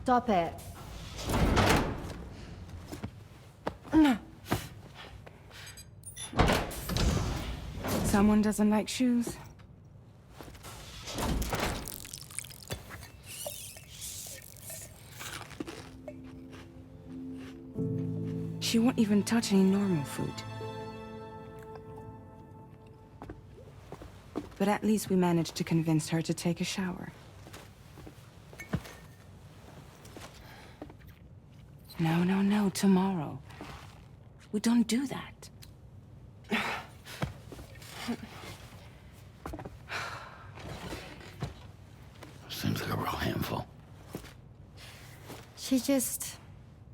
Stop it. Someone doesn't like shoes? She won't even touch any normal food. But at least we managed to convince her to take a shower. No, tomorrow. We don't do that. Seems like a real handful. She just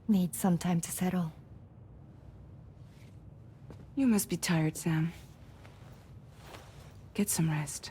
needs some time to settle. You must be tired, Sam. Get some rest.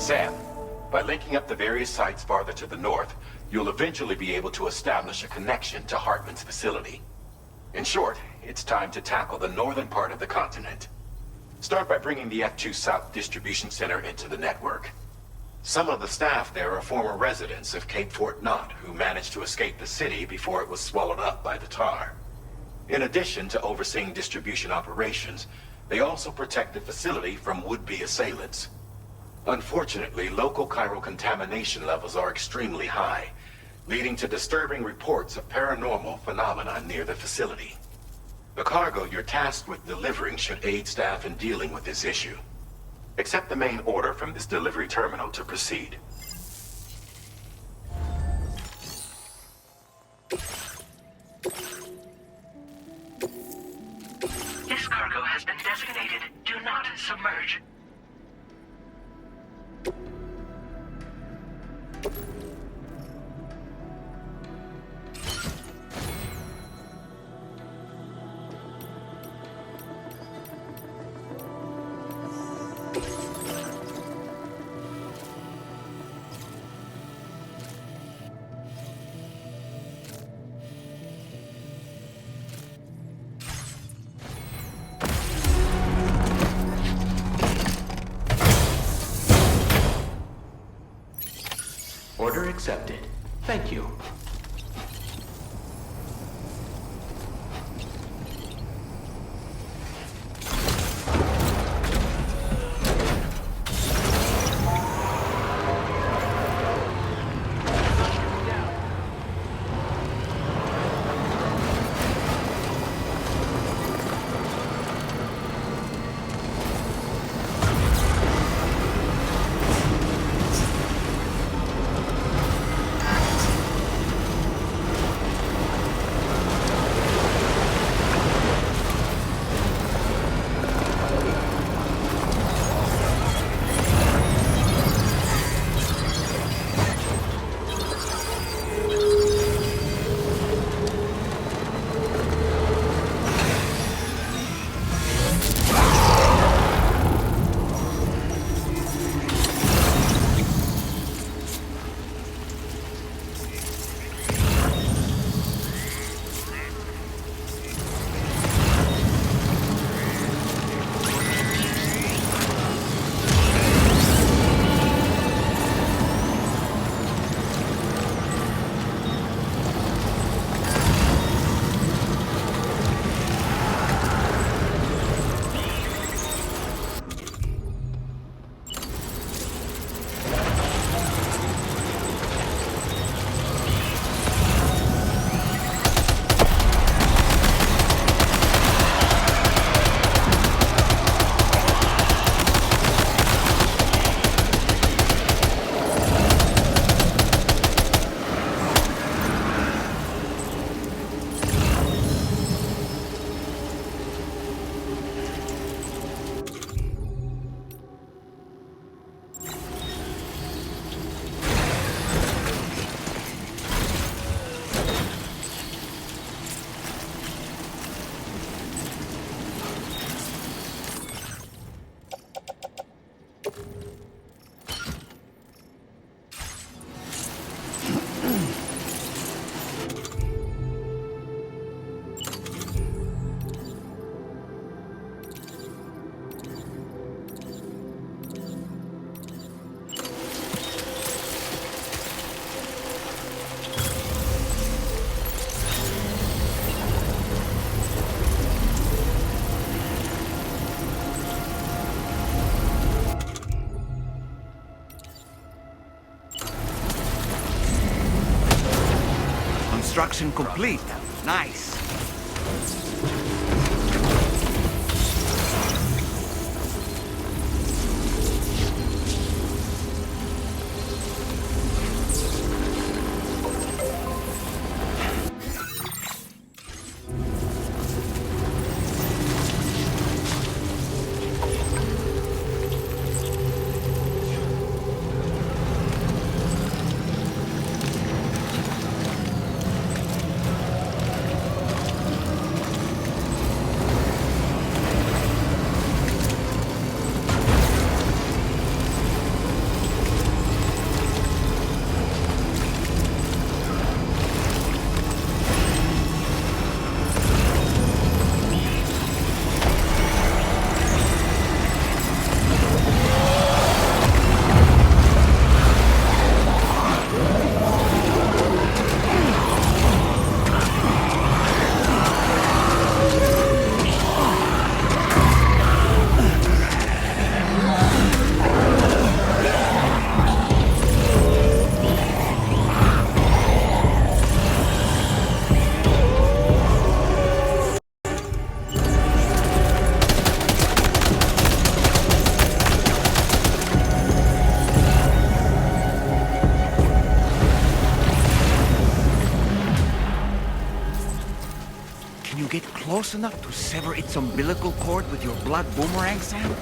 Sam, by linking up the various sites farther to the north, you'll eventually be able to establish a connection to Hartman's facility. In short, it's time to tackle the northern part of the continent. Start by bringing the F2 South Distribution Center into the network. Some of the staff there are former residents of Cape Fort Knott who managed to escape the city before it was swallowed up by the tar. In addition to overseeing distribution operations, they also protect the facility from would-be assailants. Unfortunately, local chiral contamination levels are extremely high, leading to disturbing reports of paranormal phenomena near the facility. The cargo you're tasked with delivering should aid staff in dealing with this issue. Accept the main order from this delivery terminal to proceed. This cargo has been designated Do Not Submerge. Order accepted. Thank you. Construction complete. Nice. Get close enough to sever its umbilical cord with your blood boomerang, Sam?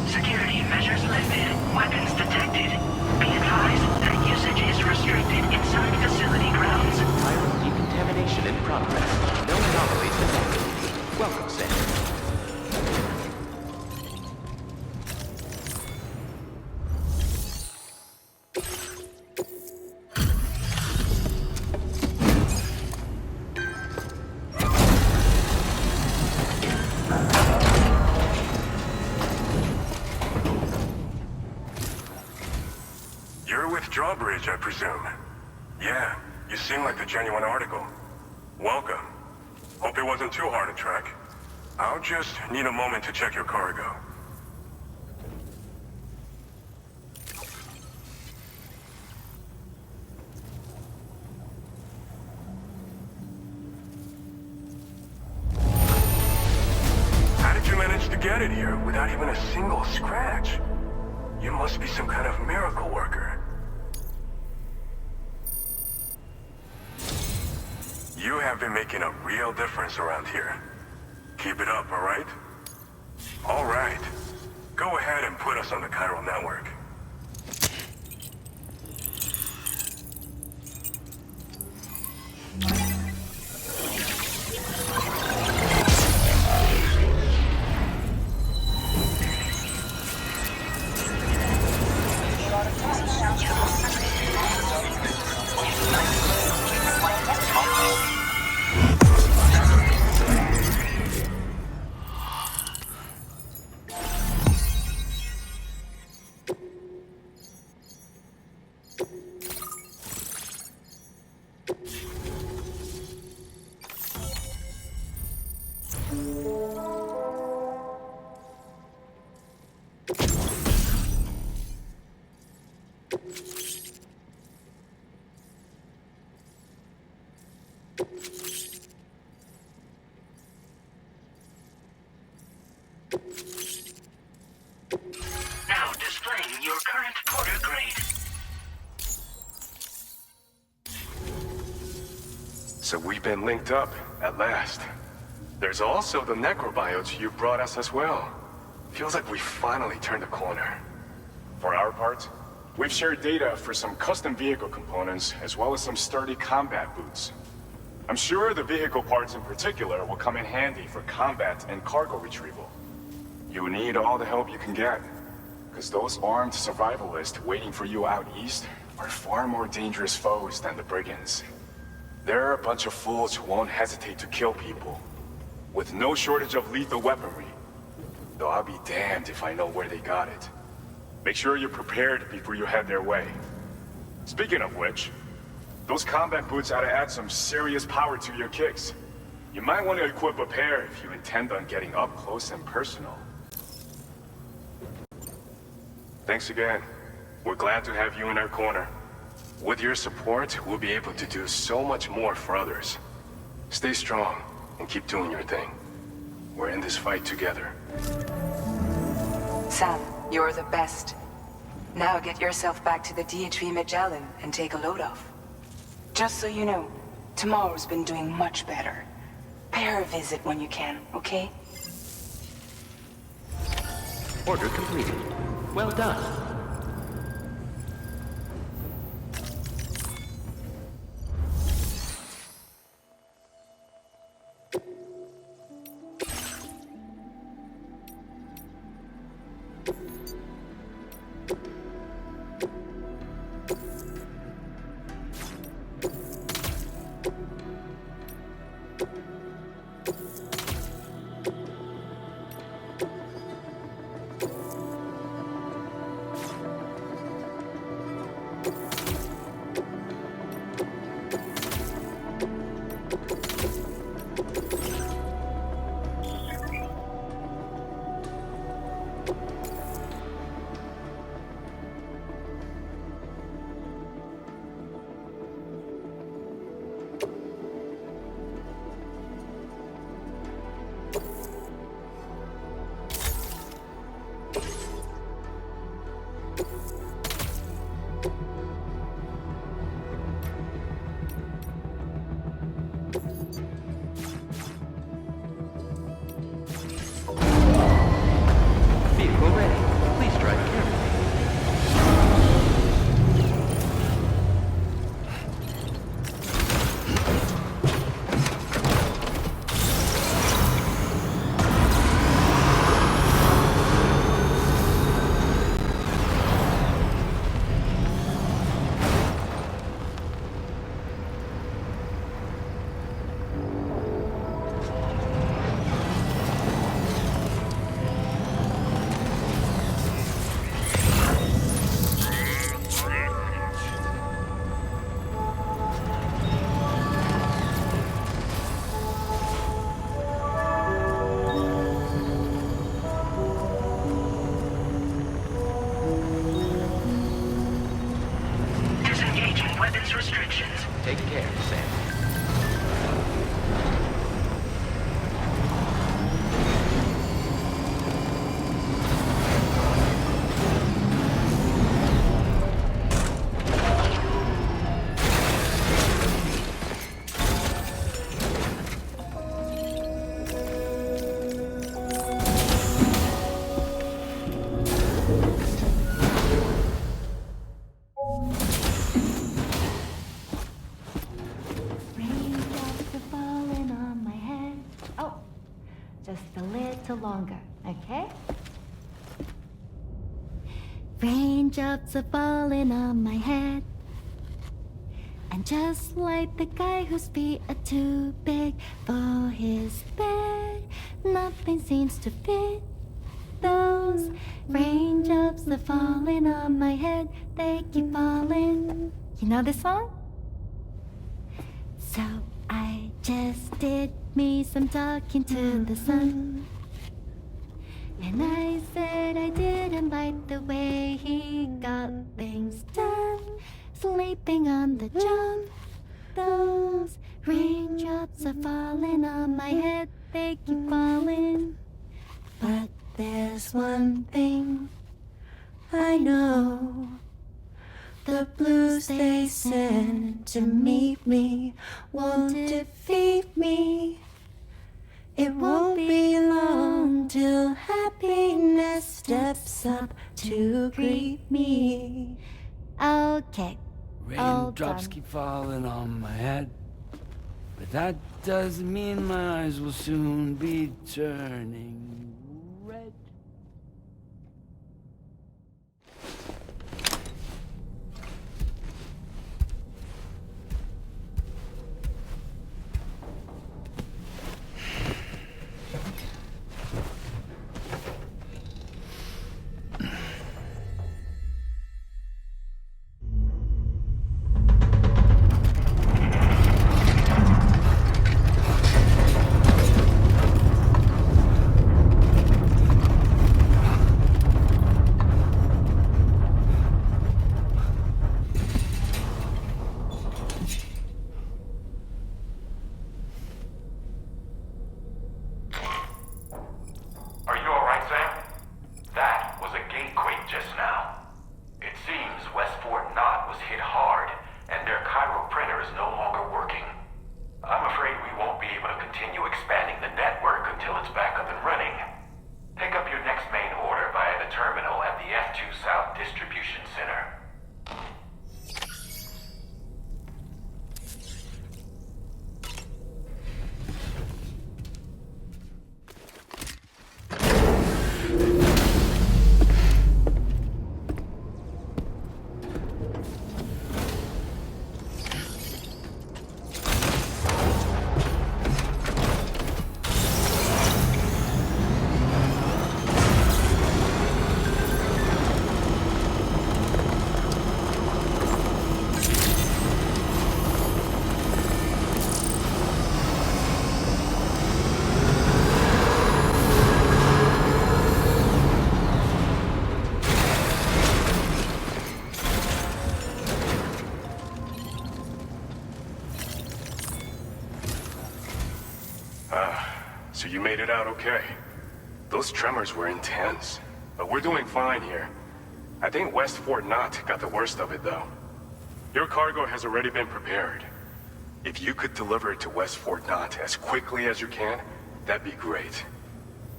Security measures lifted. Weapons detected. Be advised that usage is restricted inside facility grounds. Tyrant decontamination in progress. No anomalies detected. Welcome, Sam. Drawbridge, I presume. Yeah, you seem like the genuine article. Welcome. Hope it wasn't too hard to track. I'll just need a moment to check your cargo. How did you manage to get it here without even a single scratch? You must be some kind of miracle worker. You have been making a real difference around here. Keep it up, all right? All right. Go ahead and put us on the chiral network. Now displaying your current porter grade. So we've been linked up, at last. There's also the necrobiotes you brought us as well. Feels like we finally turned the corner. For our part, we've shared data for some custom vehicle components, as well as some sturdy combat boots. I'm sure the vehicle parts in particular will come in handy for combat and cargo retrieval. You need all the help you can get, because those armed survivalists waiting for you out east are far more dangerous foes than the brigands. They're a bunch of fools who won't hesitate to kill people, with no shortage of lethal weaponry. Though I'll be damned if I know where they got it. Make sure you're prepared before you head their way. Speaking of which, those combat boots ought to add some serious power to your kicks. You might want to equip a pair if you intend on getting up close and personal. Thanks again. We're glad to have you in our corner. With your support, we'll be able to do so much more for others. Stay strong and keep doing your thing. We're in this fight together. Sam, you're the best. Now get yourself back to the DHV Magellan and take a load off. Just so you know, tomorrow's been doing much better. Pay her a visit when you can, okay? Order completed. Well done. Vehicle ready. Please drive carefully. Disengaging weapons restrictions. Take care, Sam. Raindrops are falling on my head. Oh, just a little longer, okay? Raindrops are falling on my head. And just like the guy whose feet are too big for his bed, nothing seems to fit. Those raindrops are falling on my head, they keep falling. You know this song? So I just did me some talking to the sun. And I said I didn't like the way he got things done. Sleeping on the job. Those raindrops are falling on my head, they keep falling. But There's one thing I know. The blues they send to meet me won't defeat me. It won't be long till happiness steps up to greet me. Okay. Raindrops keep falling on my head, but that doesn't mean my eyes will soon be turning red. Are you alright, Sam? That was a gatequake just now. It seems West Fort Knot was hit hard, and their Cairo printer is no longer working. I'm afraid we won't be able to continue expanding the network until it's back up and running. Pick up your next main order via the terminal at the F2 South Distribution Center. So you made it out okay. Those tremors were intense, but we're doing fine here. I think West Fort Knot got the worst of it, though. Your cargo has already been prepared. If you could deliver it to West Fort Knot as quickly as you can, that'd be great.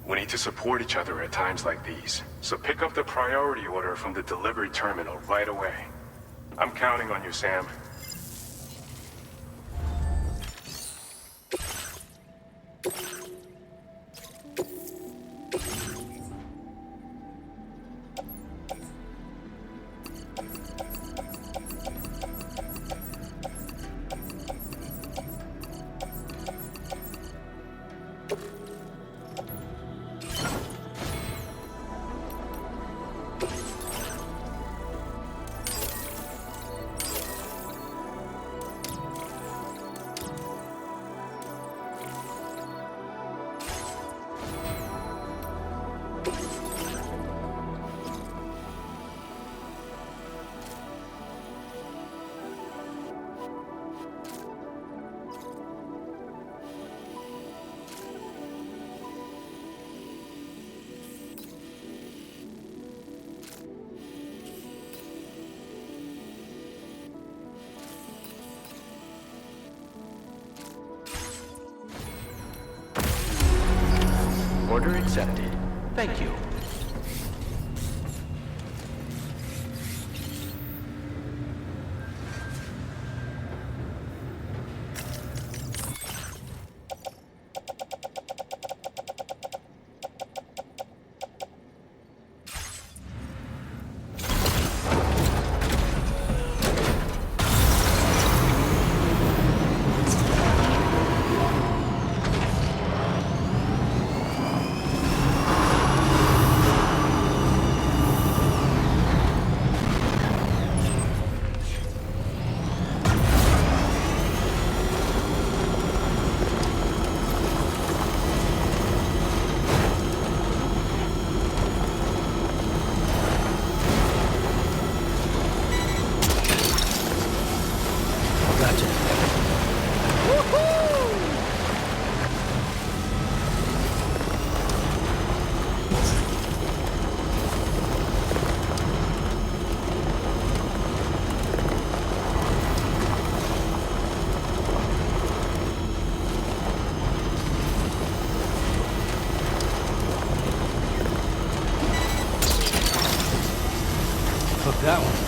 We need to support each other at times like these, so pick up the priority order from the delivery terminal right away. I'm counting on you, Sam. Order accepted. Thank you. Fuck that one.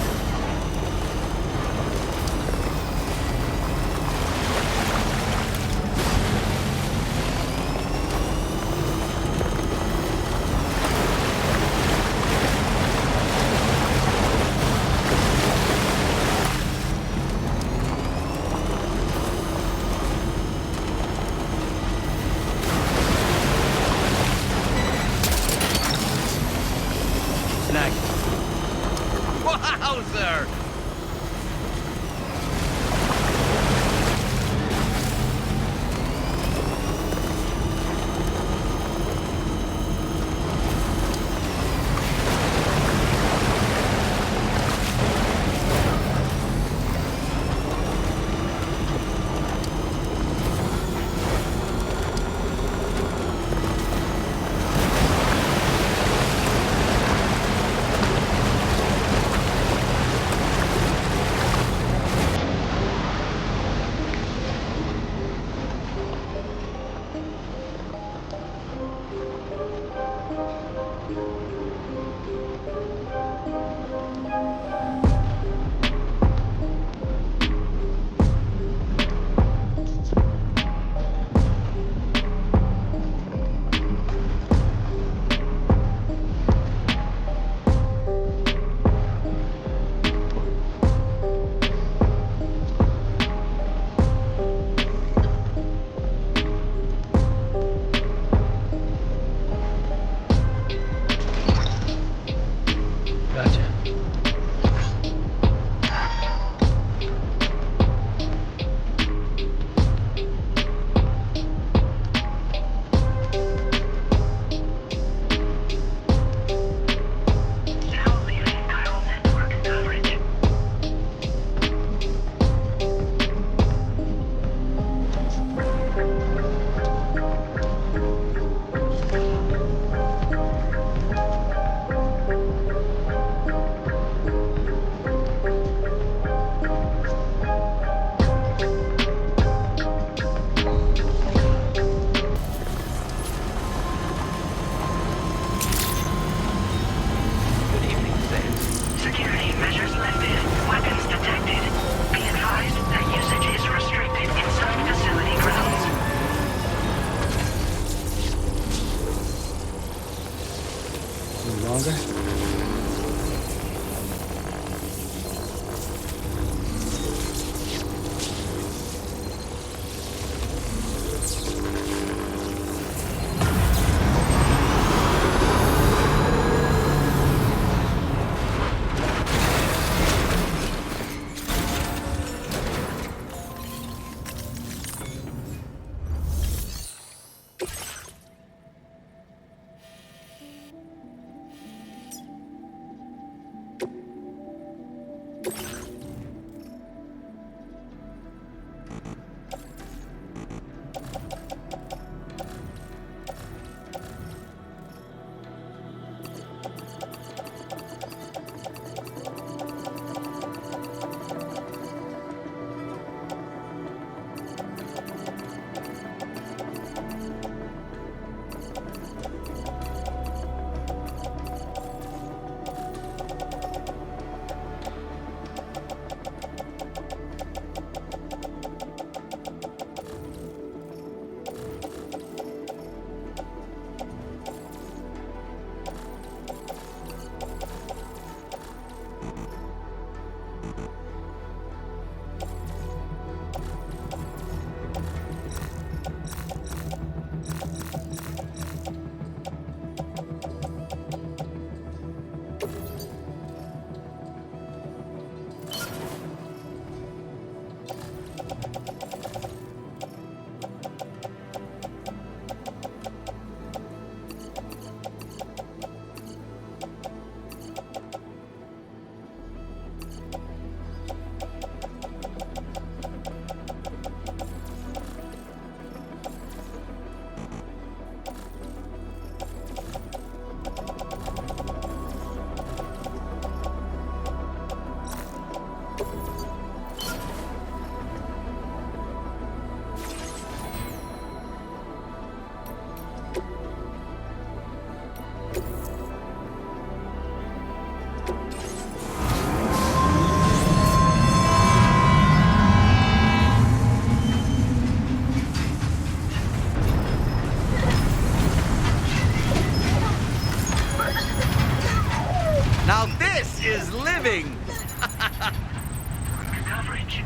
Wowzer! is living! Under coverage.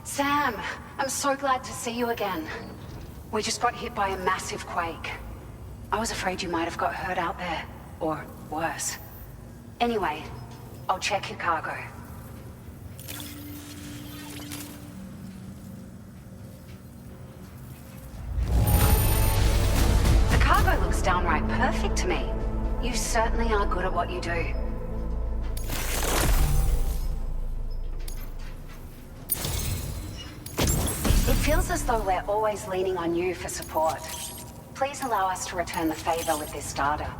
Sam, I'm so glad to see you again. We just got hit by a massive quake. I was afraid you might have got hurt out there, or worse. Anyway, I'll check your cargo. The cargo looks downright perfect to me. You certainly are good at what you do. It feels as though we're always leaning on you for support. Please allow us to return the favor with this data.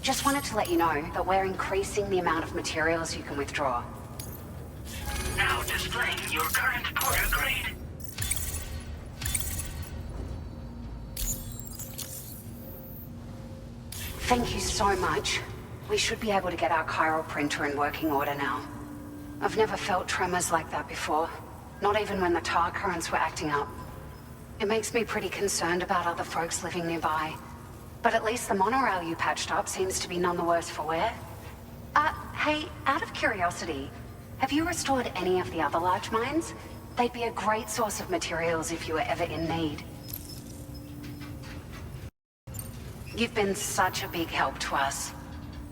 Just wanted to let you know that we're increasing the amount of materials you can withdraw. Now displaying your current porter grade. Thank you so much. We should be able to get our chiral printer in working order now. I've never felt tremors like that before. Not even when the tar currents were acting up. It makes me pretty concerned about other folks living nearby. But at least the monorail you patched up seems to be none the worse for wear. Hey, out of curiosity, have you restored any of the other large mines? They'd be a great source of materials if you were ever in need. You've been such a big help to us.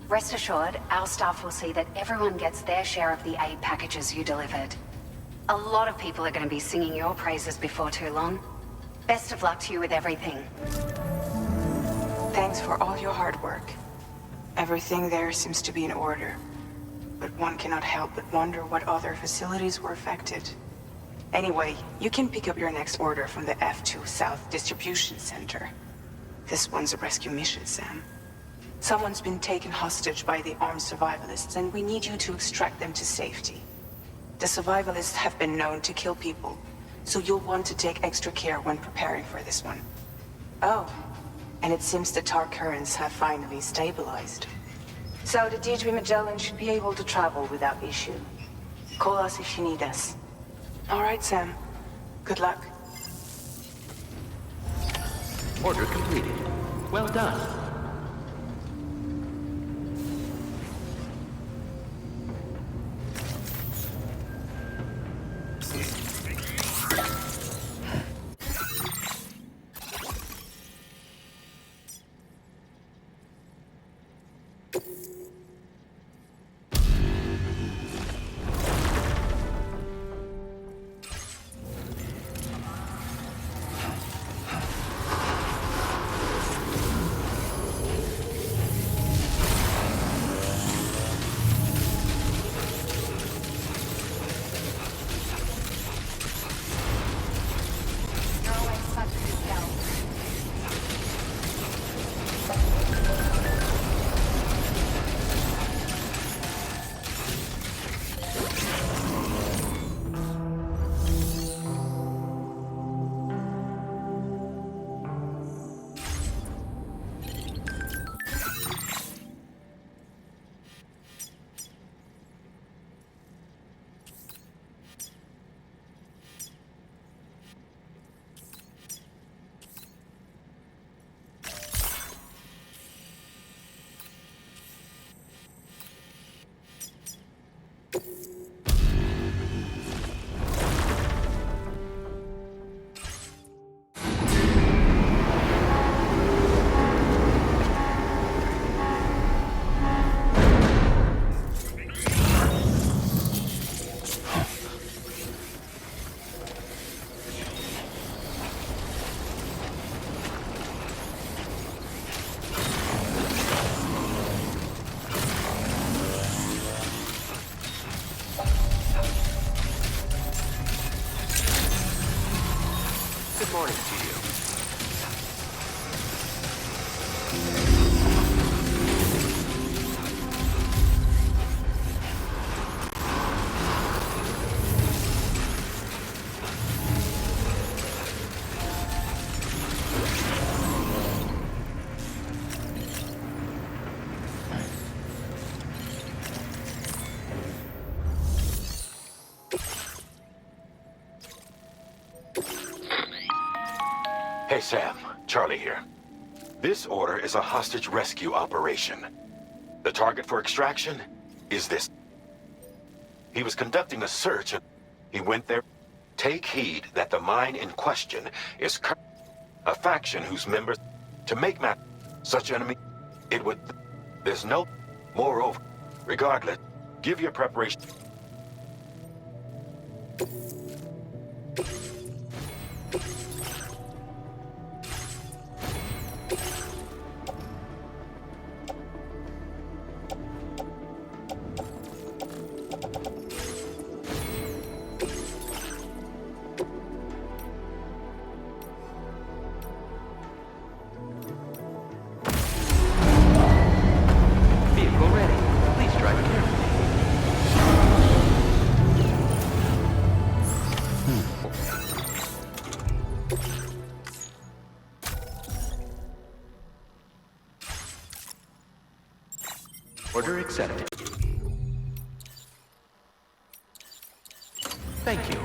Rest assured, our staff will see that everyone gets their share of the aid packages you delivered. A lot of people are going to be singing your praises before too long. Best of luck to you with everything. Thanks for all your hard work. Everything there seems to be in order. But one cannot help but wonder what other facilities were affected. Anyway, you can pick up your next order from the F2 South Distribution Center. This one's a rescue mission, Sam. Someone's been taken hostage by the armed survivalists, and we need you to extract them to safety. The survivalists have been known to kill people, so you'll want to take extra care when preparing for this one. Oh, and it seems the tar currents have finally stabilized. So the D3 Magellan should be able to travel without issue. Call us if you need us. All right, Sam. Good luck. Order completed. Well done. Hey, Sam. Charlie here. This order is a hostage rescue operation. The target for extraction is this. He was conducting a search and he went there. Take heed that the mine in question is a faction whose members to make such enemy. It would. There's no. Moreover, regardless, give your preparation. Vehicle ready. Please drive carefully. Order accepted. Thank you.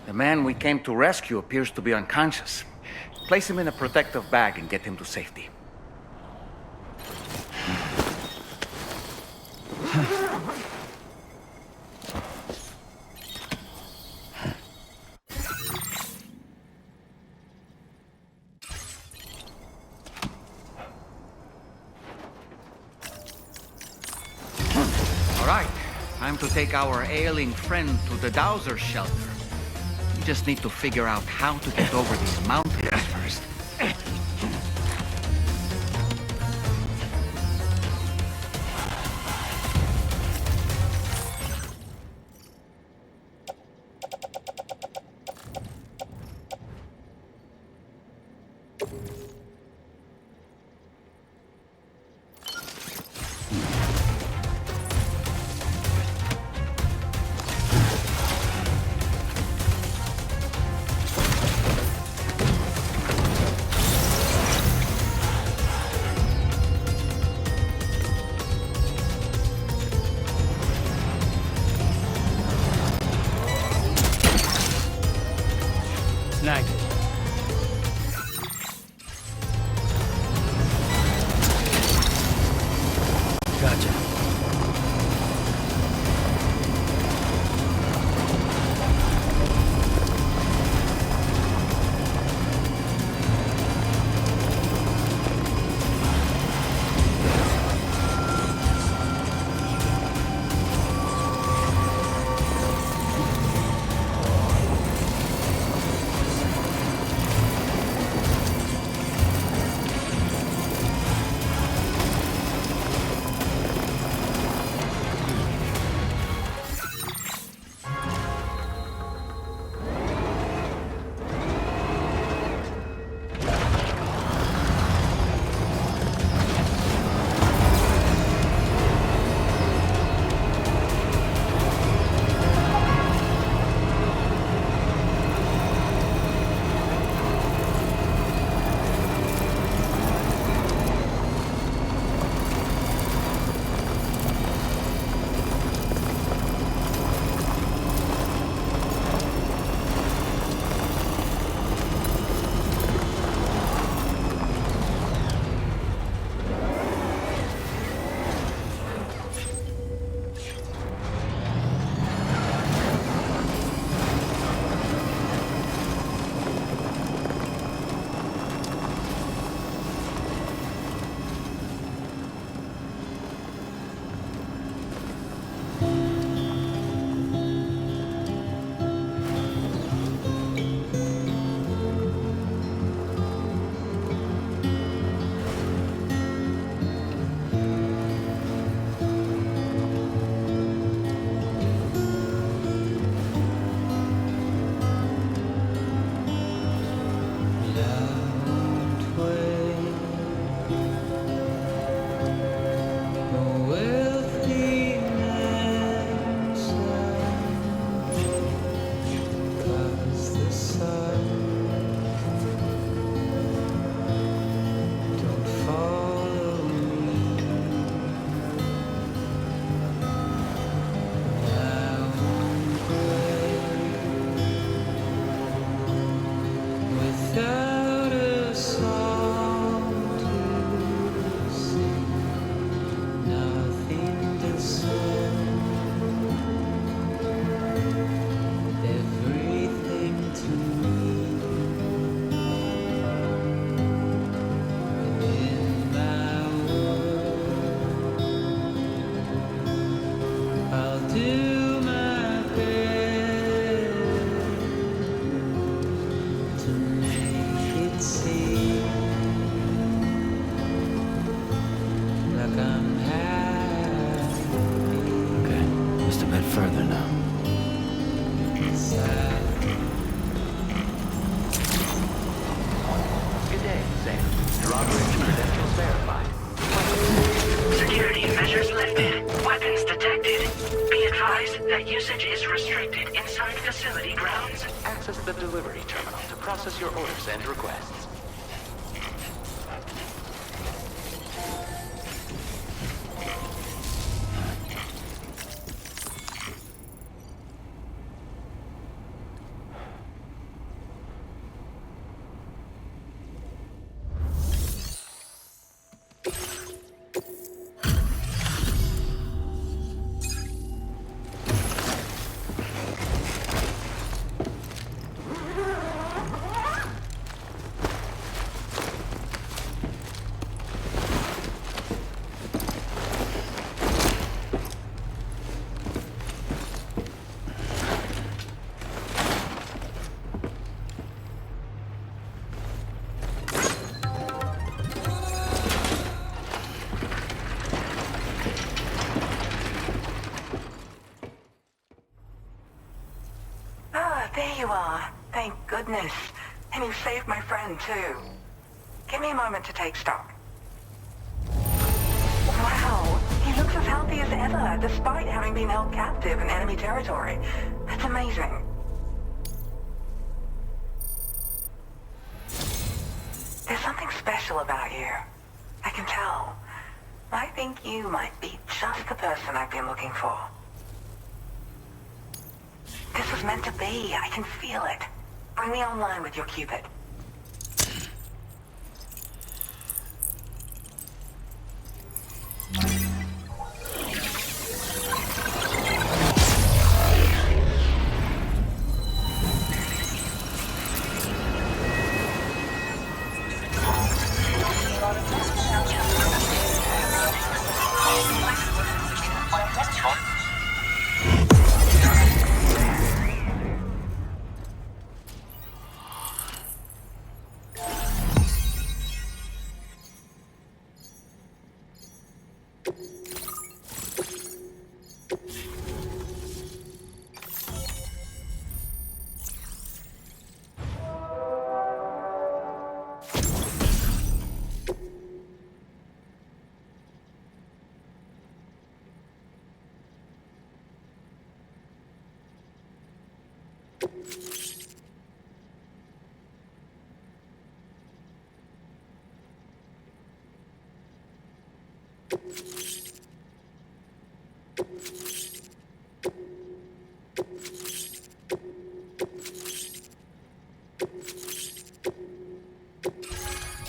The man we came to rescue appears to be unconscious. Place him in a protective bag and get him to safety. All right, time to take our ailing friend to the Dowser shelter. We just need to figure out how to get over these mountains first. Snagged it. Gotcha. further now. Good day, Sam. Your operation credentials verified. Security measures lifted. Weapons detected. Be advised that usage is restricted inside facility grounds. Access the delivery terminal to process your orders and requests. you are. Thank goodness. And you saved my friend, too. Give me a moment to take stock. Wow, he looks as healthy as ever, despite having been held captive in enemy territory. That's amazing. There's something special about you. I can tell. I think you might be just the person I've been looking for. This was meant to be. I can feel it. Bring me online with your Cupid.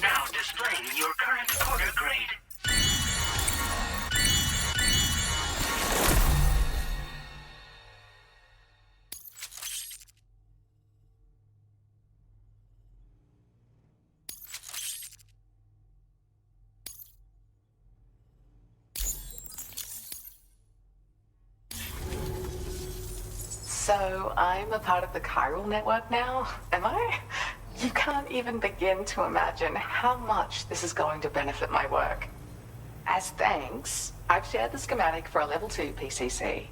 Now displaying your current order grade. So I'm a part of the chiral network now, am I? You can't even begin to imagine how much this is going to benefit my work. As thanks, I've shared the schematic for a level 2 PCC.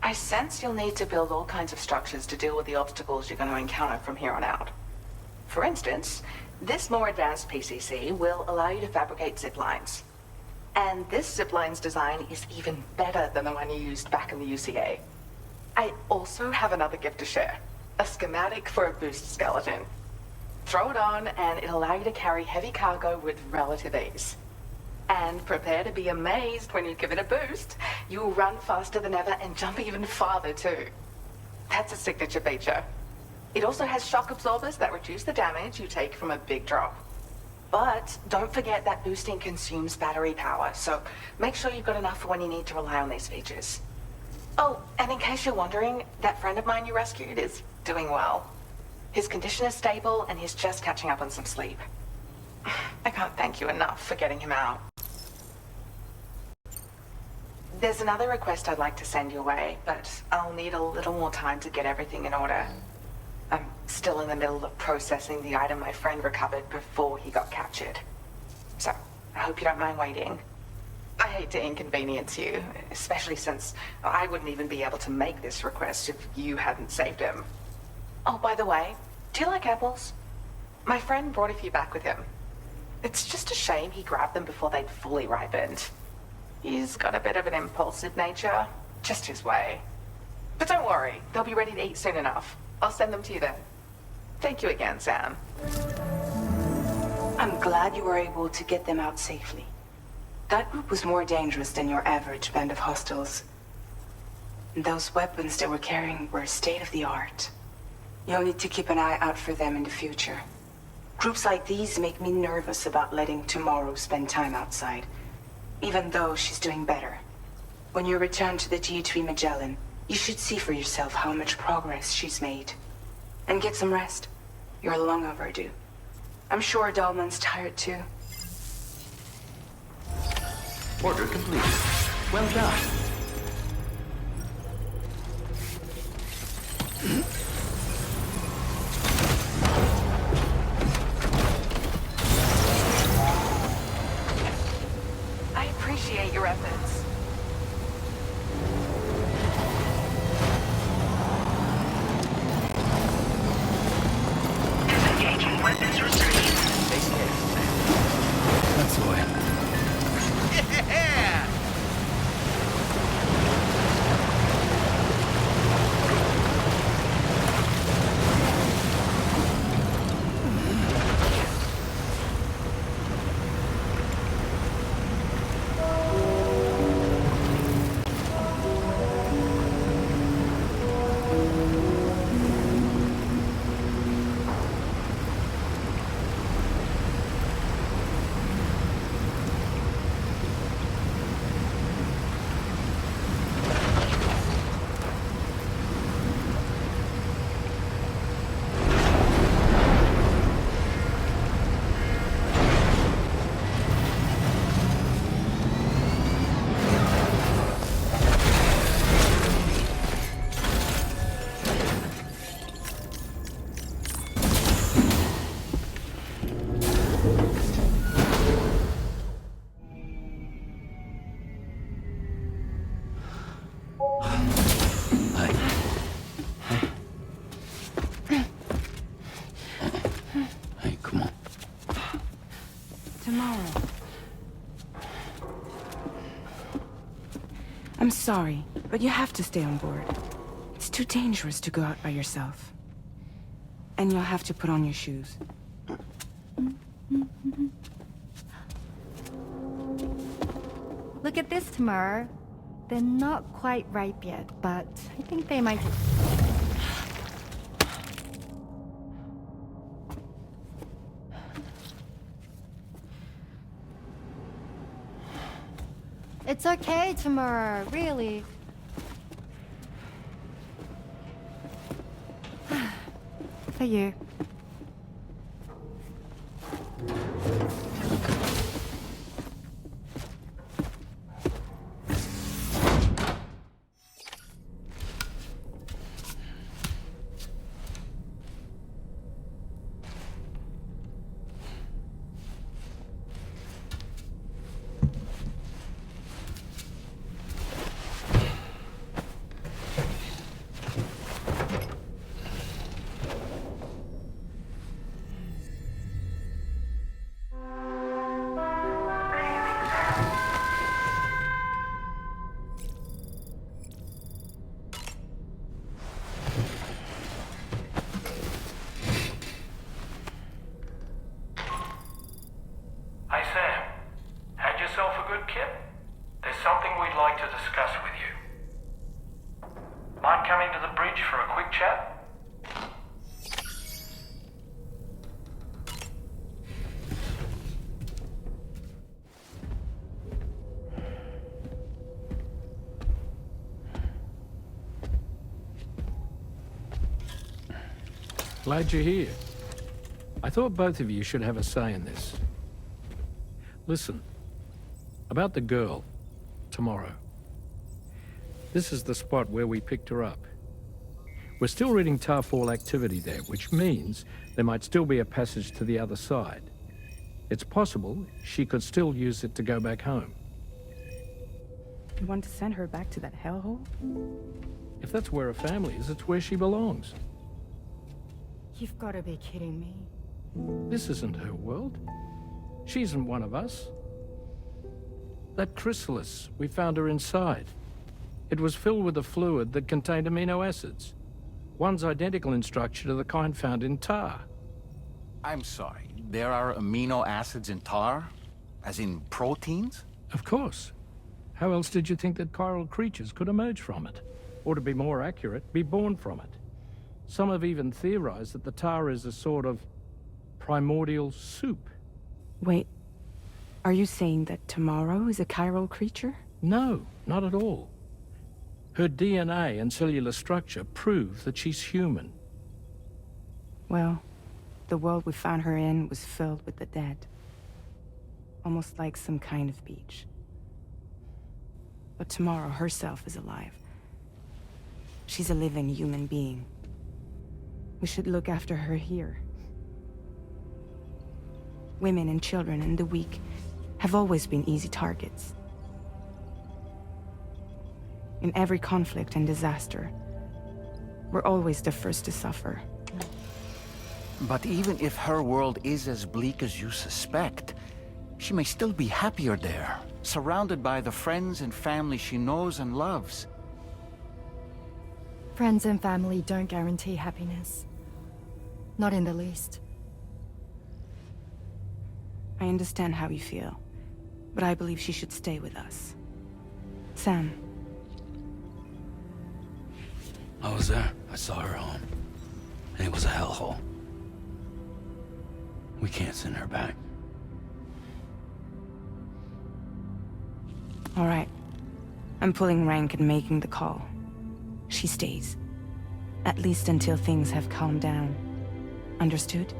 I sense you'll need to build all kinds of structures to deal with the obstacles you're going to encounter from here on out. For instance, this more advanced PCC will allow you to fabricate zip lines. And this zip line's design is even better than the one you used back in the UCA. I also have another gift to share. A schematic for a boost skeleton. Throw it on and it'll allow you to carry heavy cargo with relative ease. And prepare to be amazed when you give it a boost. You'll run faster than ever and jump even farther too. That's a signature feature. It also has shock absorbers that reduce the damage you take from a big drop. But don't forget that boosting consumes battery power, so make sure you've got enough for when you need to rely on these features. Oh, and in case you're wondering, that friend of mine you rescued is doing well. His condition is stable and he's just catching up on some sleep. I can't thank you enough for getting him out. There's another request I'd like to send your way, but I'll need a little more time to get everything in order. I'm still in the middle of processing the item my friend recovered before he got captured. So, I hope you don't mind waiting. I hate to inconvenience you, especially since I wouldn't even be able to make this request if you hadn't saved him. Oh, by the way, do you like apples? My friend brought a few back with him. It's just a shame he grabbed them before they'd fully ripened. He's got a bit of an impulsive nature, just his way. But don't worry, they'll be ready to eat soon enough. I'll send them to you then. Thank you again, Sam. I'm glad you were able to get them out safely. That group was more dangerous than your average band of hostiles. Those weapons they were carrying were state-of-the-art. You'll need to keep an eye out for them in the future. Groups like these make me nervous about letting Tomorrow spend time outside, even though she's doing better. When you return to the G3 Magellan, you should see for yourself how much progress she's made. And get some rest. You're long overdue. I'm sure Dahlman's tired too. Order complete. Well done. I appreciate your efforts. I'm sorry, but you have to stay on board. It's too dangerous to go out by yourself. And you'll have to put on your shoes. Look at this, Tamara. They're not quite ripe yet, but I think they might... It's okay, Tamara, really. For you. Hey Sam, had yourself a good kip? There's something we'd like to discuss with you. Mind coming to the bridge for a quick chat? Glad you're here. I thought both of you should have a say in this. Listen, about the girl, tomorrow. This is the spot where we picked her up. We're still reading Tarfall activity there, which means there might still be a passage to the other side. It's possible she could still use it to go back home. You want to send her back to that hellhole? If that's where her family is, it's where she belongs. You've got to be kidding me. This isn't her world. She isn't one of us. That chrysalis, we found her inside. It was filled with a fluid that contained amino acids. One's identical in structure to the kind found in tar. I'm sorry, there are amino acids in tar? As in proteins? Of course. How else did you think that chiral creatures could emerge from it? Or to be more accurate, be born from it? Some have even theorized that the tar is a sort of primordial soup. Wait, are you saying that Tomorrow is a chiral creature? No, not at all. Her DNA and cellular structure prove that she's human. Well, the world we found her in was filled with the dead. Almost like some kind of beach. But Tomorrow herself is alive. She's a living human being. We should look after her here. Women and children and the weak have always been easy targets. In every conflict and disaster, we're always the first to suffer. But even if her world is as bleak as you suspect, she may still be happier there, surrounded by the friends and family she knows and loves. Friends and family don't guarantee happiness. Not in the least. I understand how you feel, but I believe she should stay with us. Sam. I was there. I saw her home. And it was a hellhole. We can't send her back. All right. I'm pulling rank and making the call. She stays. At least until things have calmed down. Understood?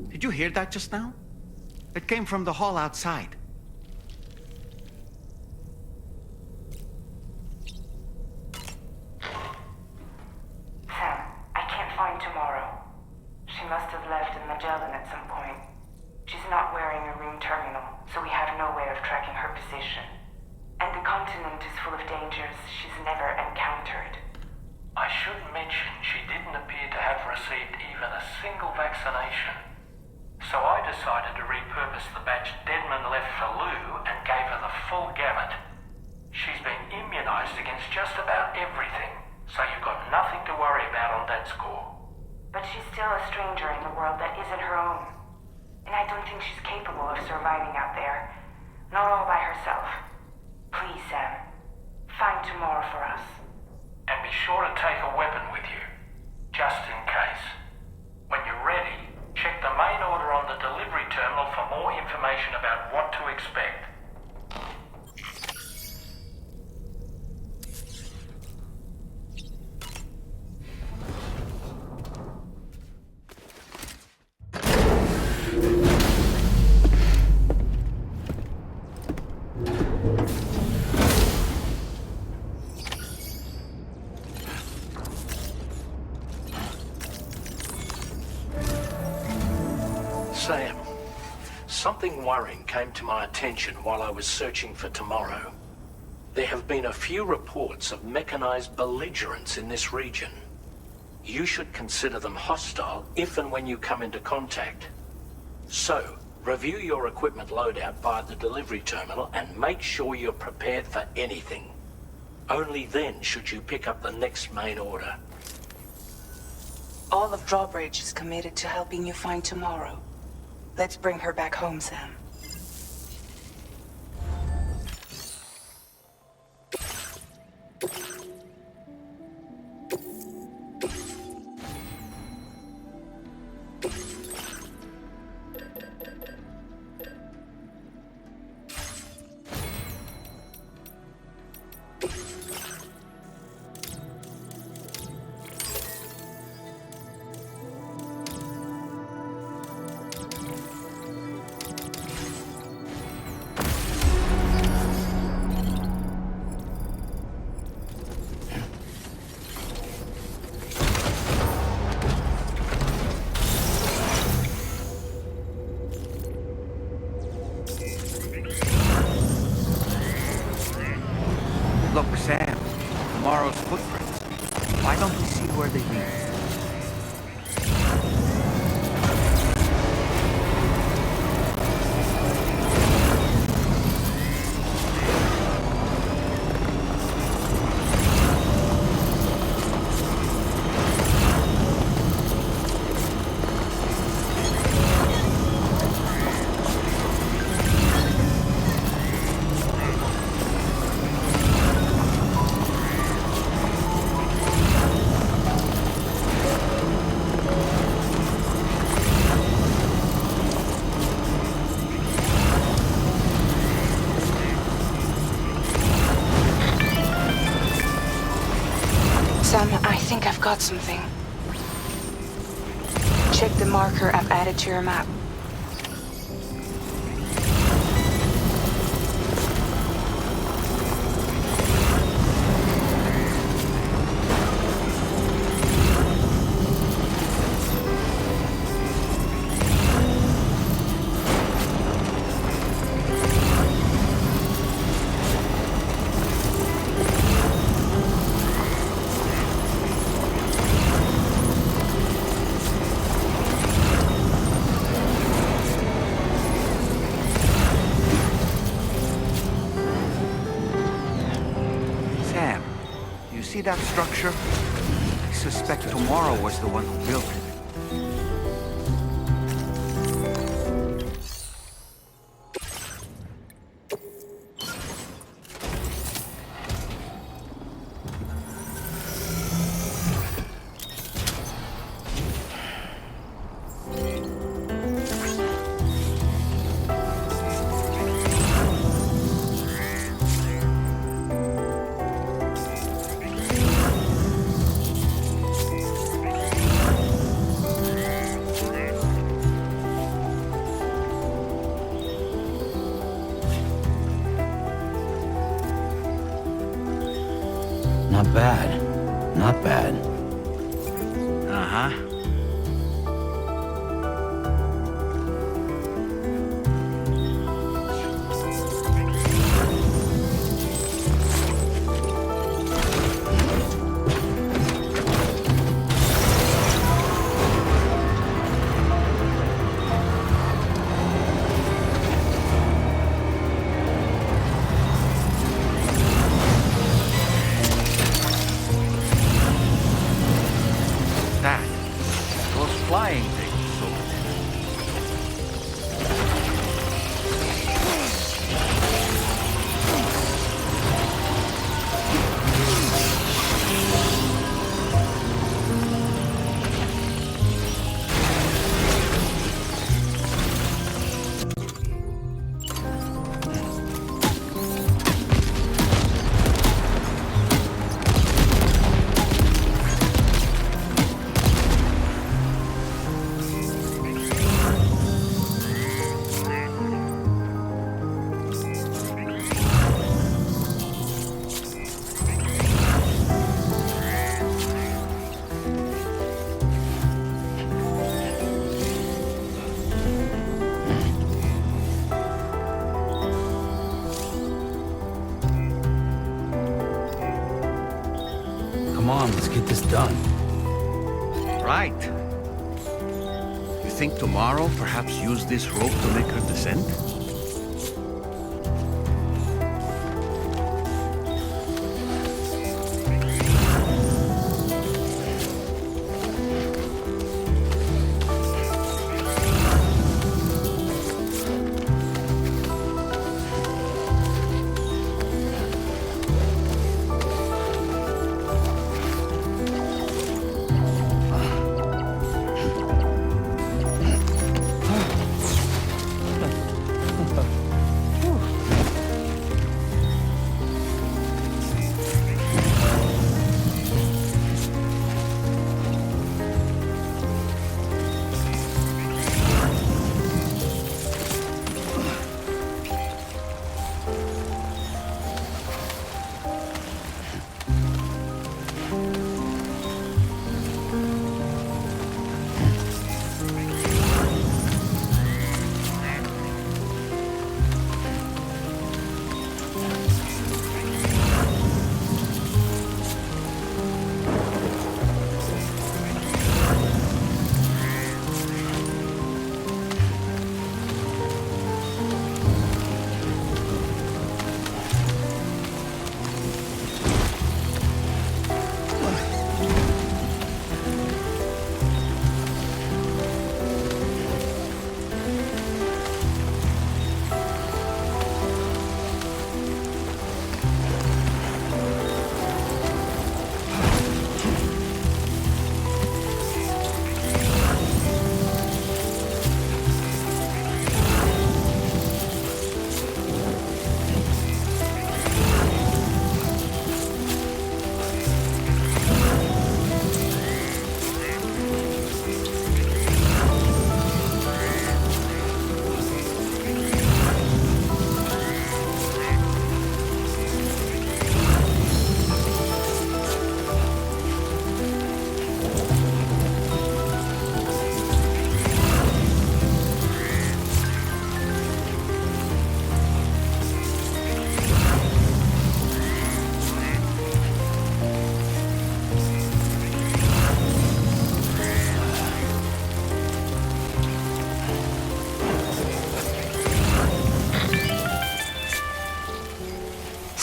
Did you hear that just now? It came from the hall outside. Sam, I can't find Tomorrow. She must have left in Magellan at some point. She's not wearing a room terminal, so we have no way of tracking her position. And the continent is full of dangers she's never encountered. I should mention she didn't appear to have received even a single vaccination. So I decided to repurpose the batch Deadman left for Lou and gave her the full gamut. She's been immunized against just about everything, so you've got nothing to worry about on that score. But she's still a stranger in the world that isn't her own. And I don't think she's capable of surviving out there. Not all by herself. Please, Sam. Find Tomorrow for us. And be sure to take a weapon with you, just in case. When you're ready, check the main order on the delivery terminal for more information about what to expect. Sam, something worrying came to my attention while I was searching for Tomorrow. There have been a few reports of mechanized belligerents in this region. You should consider them hostile if and when you come into contact. So, review your equipment loadout by the delivery terminal and make sure you're prepared for anything. Only then should you pick up the next main order. All of Drawbridge is committed to helping you find Tomorrow. Let's bring her back home, Sam. Look, Sam, Tomorrow's footprints. Why don't we see where they lead? Sam, I think I've got something. Check the marker I've added to your map. See that structure? I suspect Tomorrow was the one who built it. bad. Not bad. Uh-huh. Those flying things over there. Come on, let's get this done. Right. You think tomorrow perhaps use this rope to make her descent?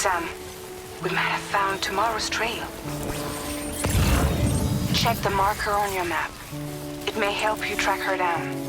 Sam, we might have found tomorrow's trail. Check the marker on your map. It may help you track her down.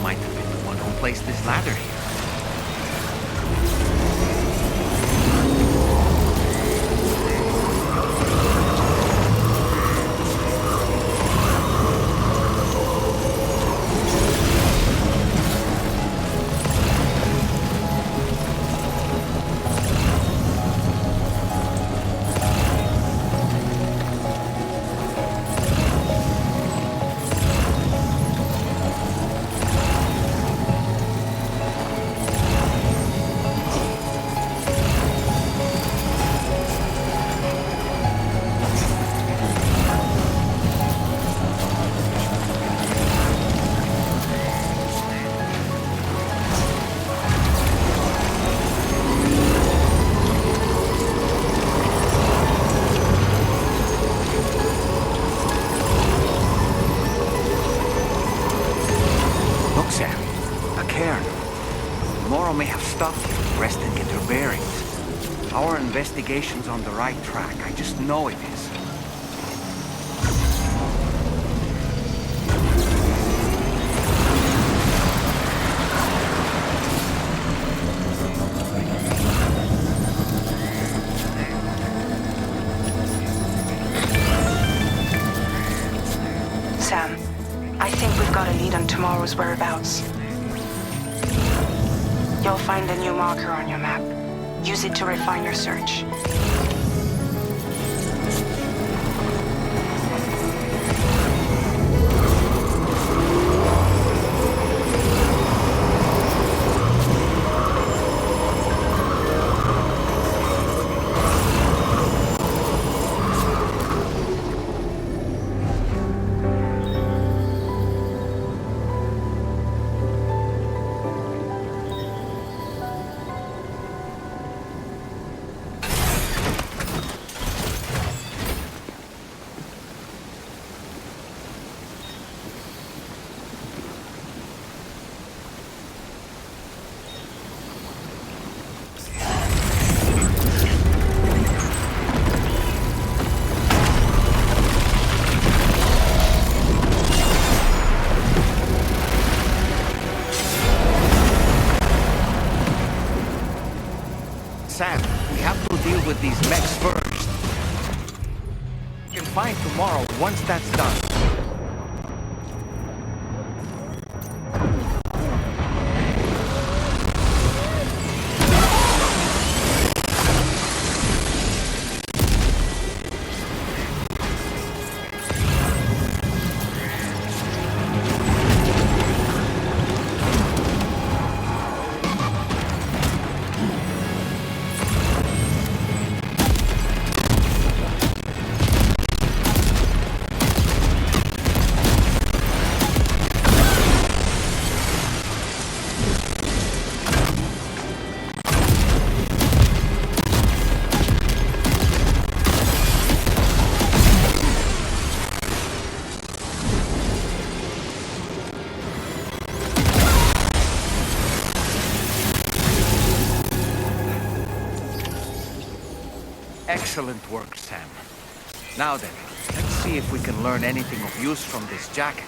might have been the one who placed this ladder here. Investigation's on the right track. I just know it is. Sam, I think we've got a lead on tomorrow's whereabouts. You'll find a new marker on your map. Use it to refine your search. Sam, we have to deal with these mechs first. We can find tomorrow once that's done. Excellent work, Sam. Now then, let's see if we can learn anything of use from this jacket.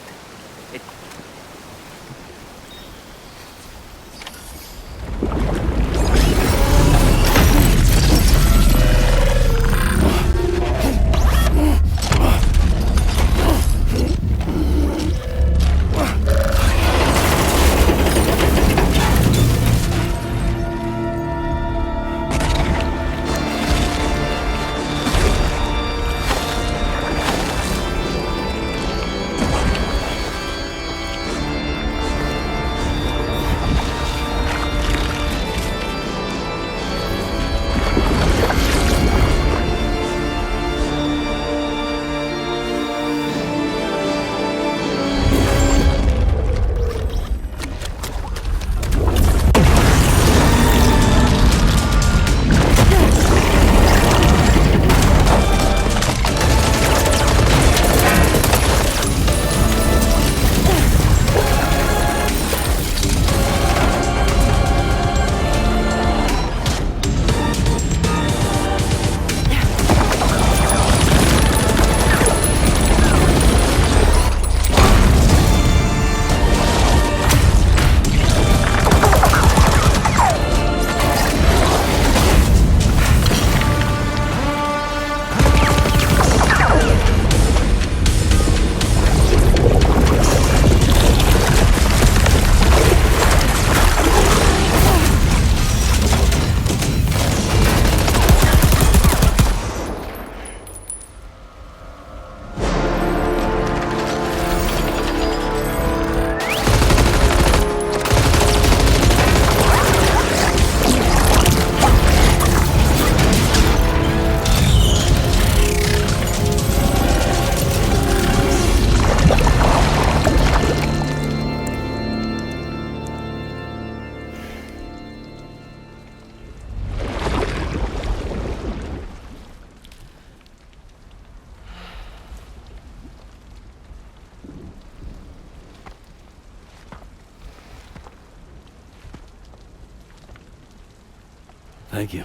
Thank you.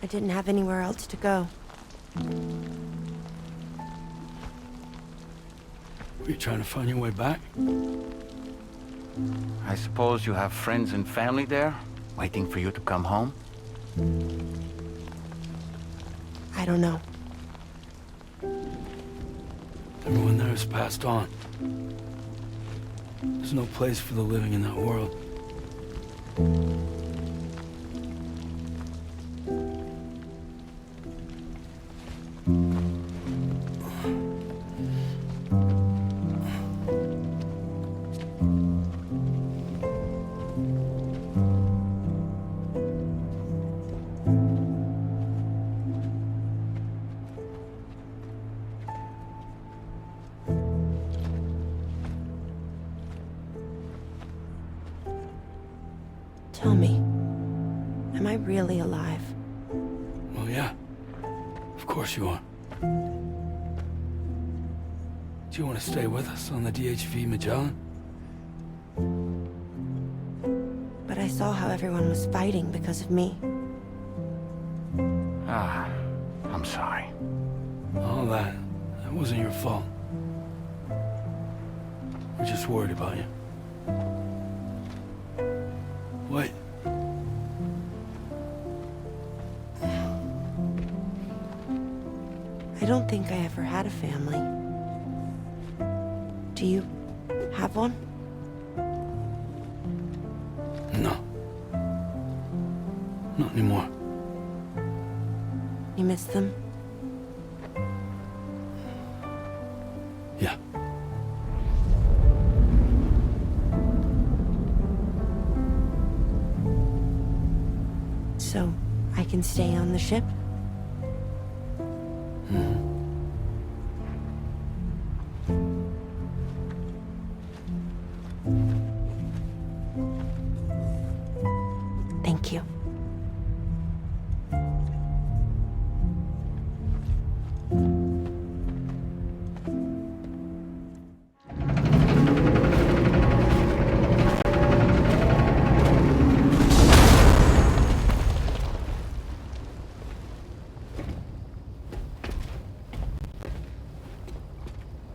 I didn't have anywhere else to go. Were you trying to find your way back? I suppose you have friends and family there, waiting for you to come home? I don't know. Everyone there has passed on. There's no place for the living in that world. Tell me, am I really alive? Well, yeah. Of course you are. Do you want to stay with us on the DHV Magellan? But I saw how everyone was fighting because of me. Ah, I'm sorry. All that wasn't your fault. We're just worried about you. Wait. I don't think I ever had a family. Do you have one? No. Not anymore. You miss them? Yeah. So, I can stay on the ship? Thank you.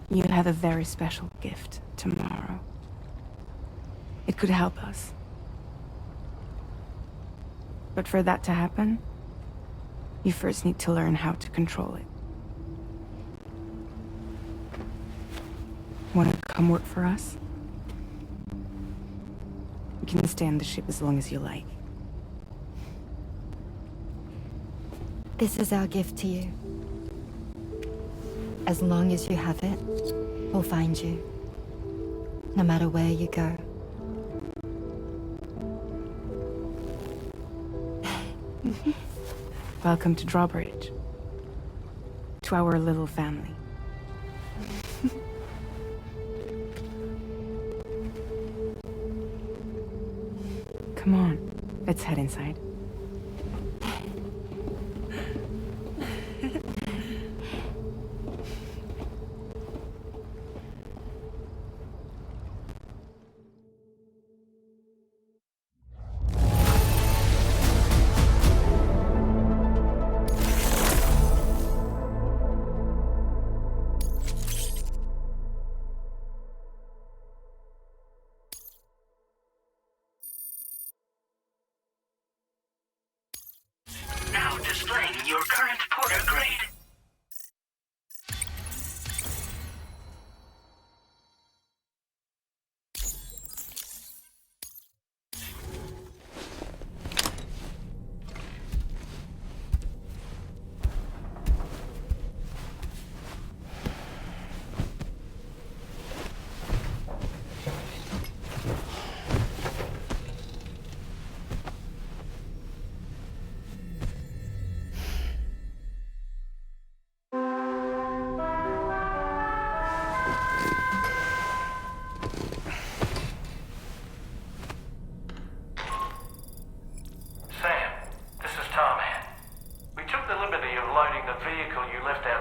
You have a very special gift tomorrow. It could help us. But for that to happen, you first need to learn how to control it. Want to come work for us? You can stay on the ship as long as you like. This is our gift to you. As long as you have it, we'll find you. No matter where you go. Welcome to Drawbridge. To our little family. Come on, let's head inside. Now displaying your current porter grade.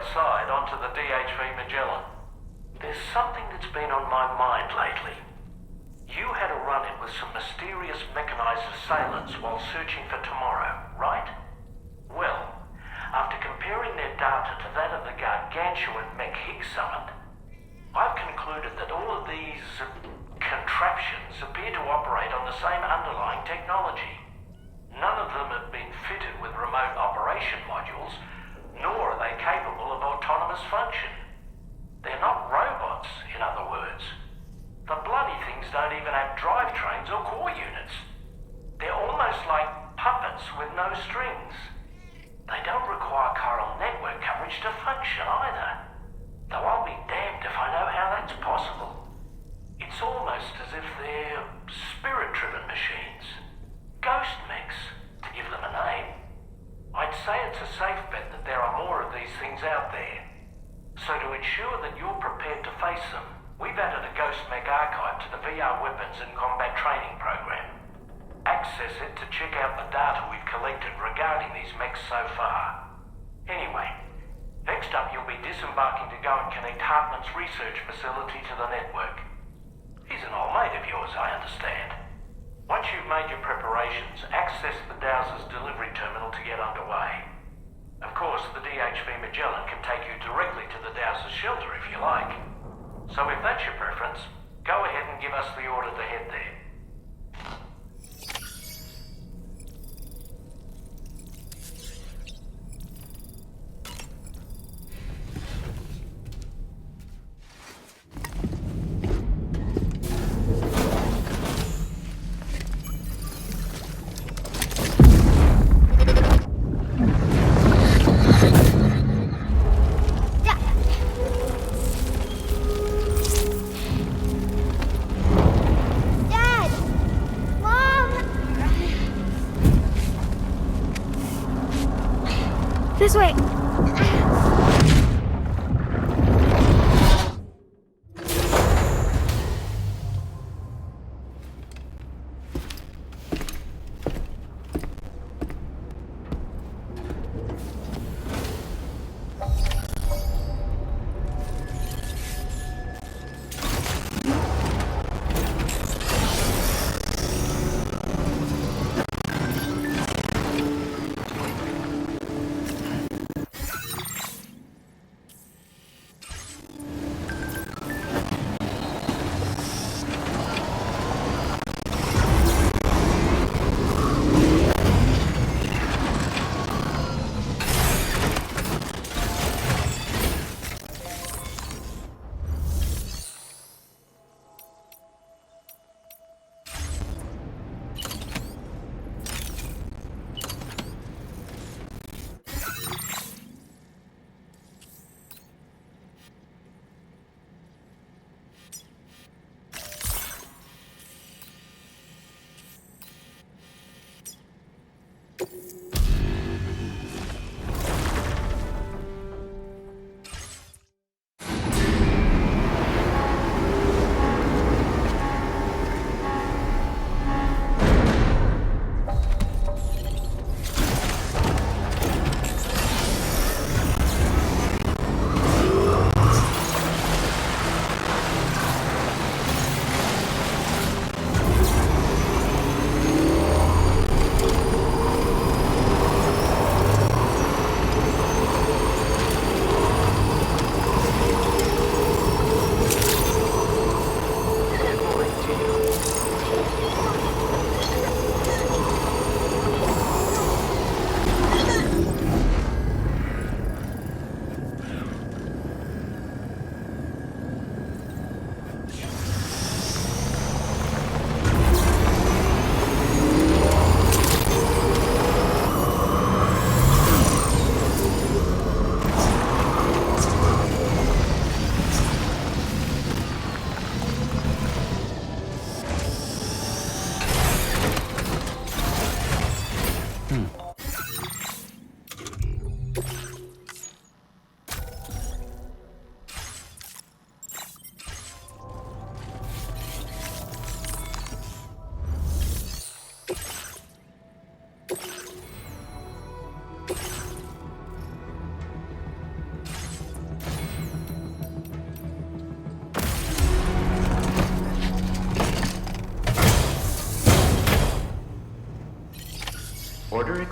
outside onto the DHV Magellan. There's something that's been on my mind lately. You had a overrun it with some mysterious mechanized assailants while searching for tomorrow, right? Well, after comparing their data to that of the gargantuan mech Higgs summoned, I've concluded that all of these contraptions appear to operate on the same underlying technology. None of them have been fitted with remote operation modules, nor are they capable of autonomous function. They're not robots, in other words. The bloody things don't even have drivetrains or core units. They're almost like puppets with no strings. They don't require chiral network coverage to function either. Though I'll be damned if I know how that's possible. It's almost as if they're spirit-driven machines. Ghost mechs, to give them a name. I'd say it's a safe bet that there are more of these things out there. So to ensure that you're prepared to face them, we've added a Ghost Mech archive to the VR Weapons and Combat Training program. Access it to check out the data we've collected regarding these mechs so far. Anyway, next up you'll be disembarking to go and connect Hartman's research facility to the network. He's an old mate of yours, I understand. Once you've made your preparations, access the Dowser's delivery terminal to get underway. Of course, the DHV Magellan can take you directly to the Dowser's shelter if you like. So if that's your preference, go ahead and give us the order to head there. This way!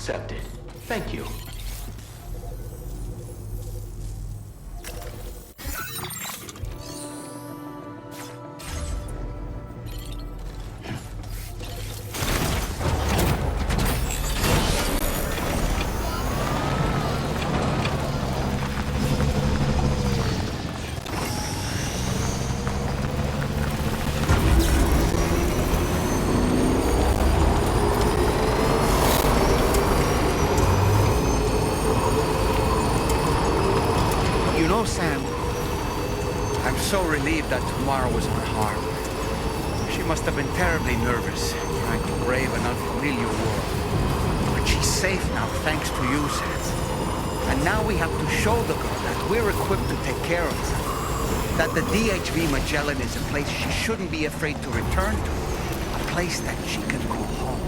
accepted. Thank you. Sam, I'm so relieved that Tamara was unharmed. She must have been terribly nervous, trying to brave an unfamiliar world. But she's safe now, thanks to you, Sam. And now we have to show the girl that we're equipped to take care of her. That the DHV Magellan is a place she shouldn't be afraid to return to. A place that she can call home.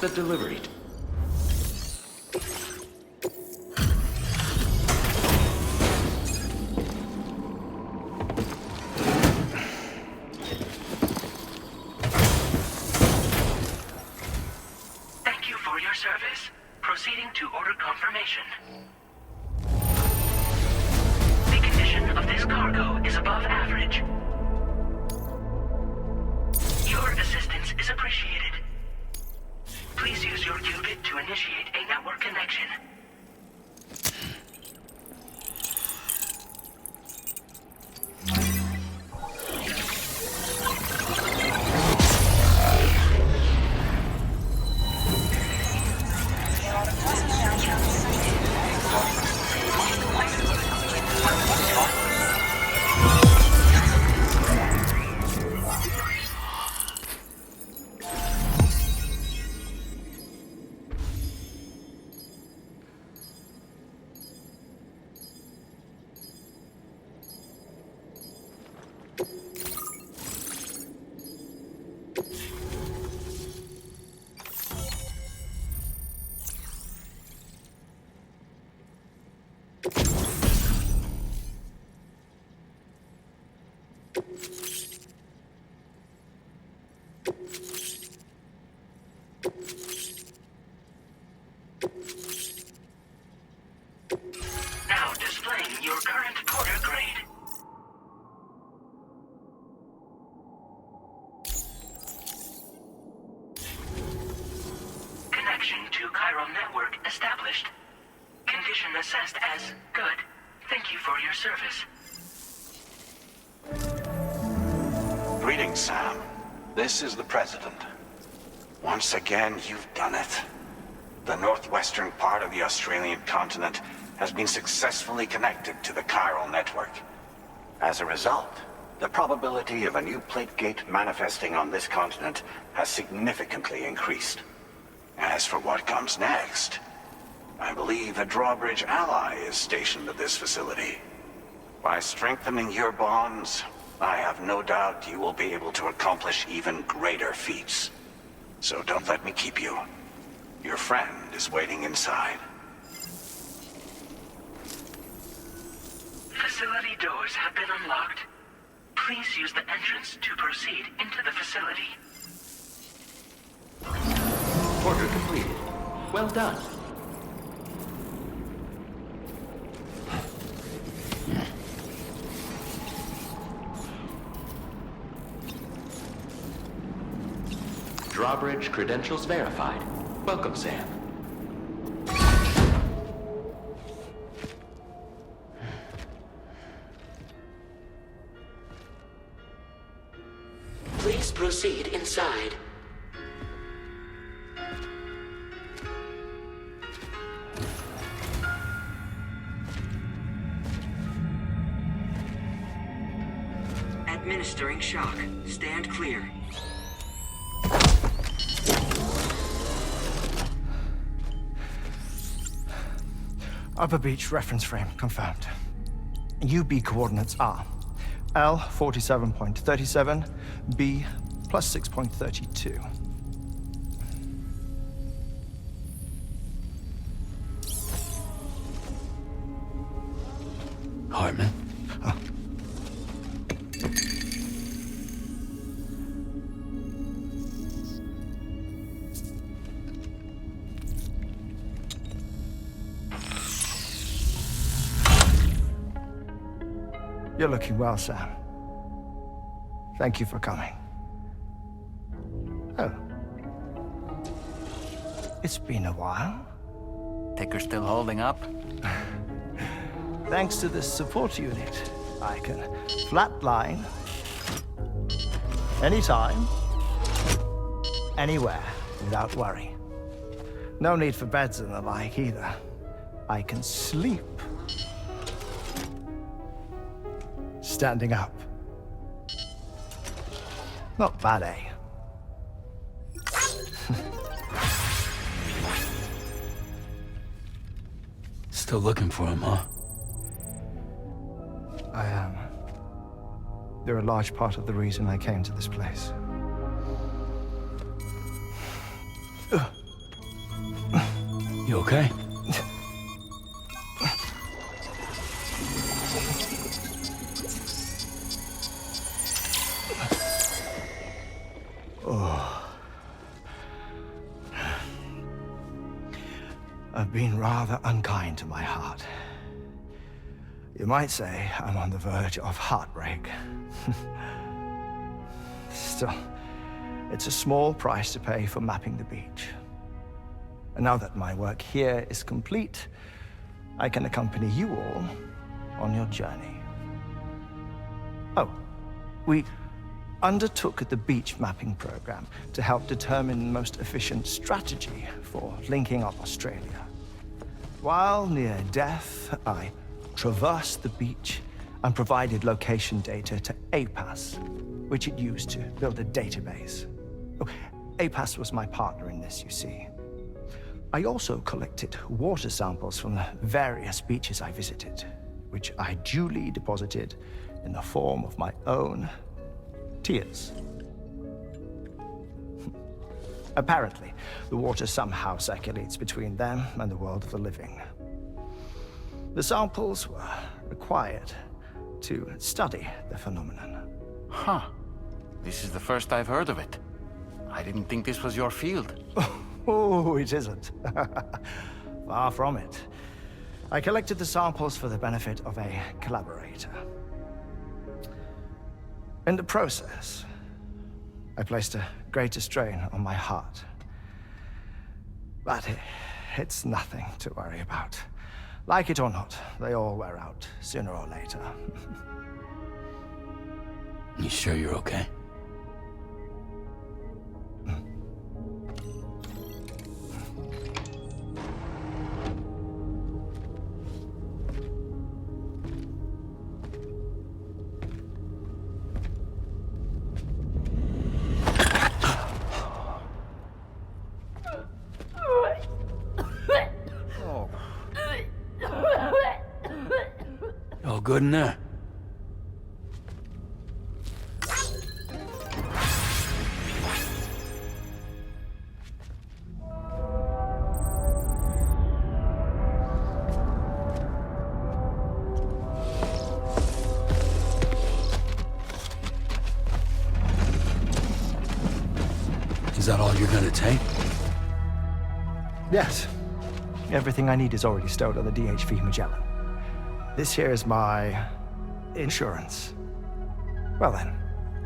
The delivery. Thank you for your service. Proceeding to order confirmation. The condition of this cargo is above average. Your assistance is appreciated. Please use your qubit to initiate a network connection. service. Greetings, Sam. This is the President. Once again, you've done it. The northwestern part of the Australian continent has been successfully connected to the chiral network. As a result, the probability of a new plate gate manifesting on this continent has significantly increased. As for what comes next, I believe a drawbridge ally is stationed at this facility. By strengthening your bonds, I have no doubt you will be able to accomplish even greater feats. So don't let me keep you. Your friend is waiting inside. Facility doors have been unlocked. Please use the entrance to proceed into the facility. Order completed. Well done. Drawbridge credentials verified. Welcome, Sam. Please proceed inside. Administering shock. Stand clear. Upper Beach reference frame confirmed. UB coordinates are L 47.37, B plus 6.32. Hartman? You're looking well, Sam. Thank you for coming. Oh. It's been a while. Ticker still holding up? Thanks to this support unit, I can flatline anytime, anywhere, without worry. No need for beds and the like either. I can sleep standing up. Not bad, eh? Still looking for him, huh? I am. They're a large part of the reason I came to this place. You okay? I've been rather unkind to my heart. You might say I'm on the verge of heartbreak. Still, it's a small price to pay for mapping the beach. And now that my work here is complete, I can accompany you all on your journey. Oh, we undertook the beach mapping program to help determine the most efficient strategy for linking up Australia. While near death, I traversed the beach and provided location data to APAS, which it used to build a database. Oh, APAS was my partner in this, you see. I also collected water samples from the various beaches I visited, which I duly deposited in the form of my own tears. Apparently, the water somehow circulates between them and the world of the living. The samples were required to study the phenomenon. Huh. This is the first I've heard of it. I didn't think this was your field. Oh, it isn't. Far from it. I collected the samples for the benefit of a collaborator. In the process, I placed a greater strain on my heart. But it's nothing to worry about. Like it or not, they all wear out, sooner or later. You sure you're okay? All good in there? Is that all you're gonna take? Yes. Everything I need is already stowed on the DHV Magellan. This here is my insurance. Well then,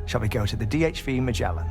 shall we go to the DHV Magellan?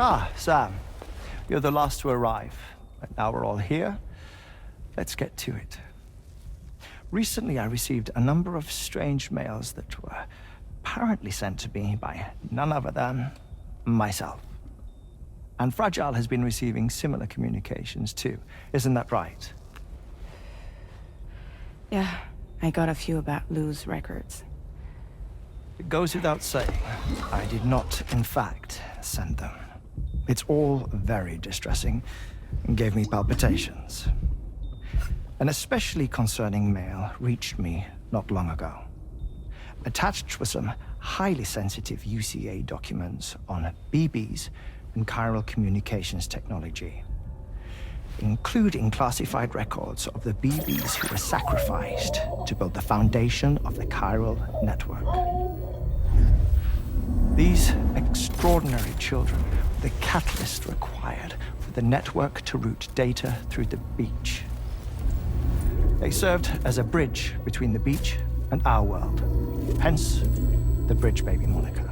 Ah, Sam. You're the last to arrive. But now we're all here. Let's get to it. Recently, I received a number of strange mails that were apparently sent to me by none other than myself. And Fragile has been receiving similar communications too. Isn't that right? Yeah, I got a few about Lou's records. It goes without saying, I did not, in fact, send them. It's all very distressing and gave me palpitations. An especially concerning mail reached me not long ago. Attached were some highly sensitive UCA documents on BBs and chiral communications technology, including classified records of the BBs who were sacrificed to build the foundation of the chiral network. These extraordinary children were the catalyst required for the network to route data through the beach. They served as a bridge between the beach and our world, hence the Bridge Baby moniker.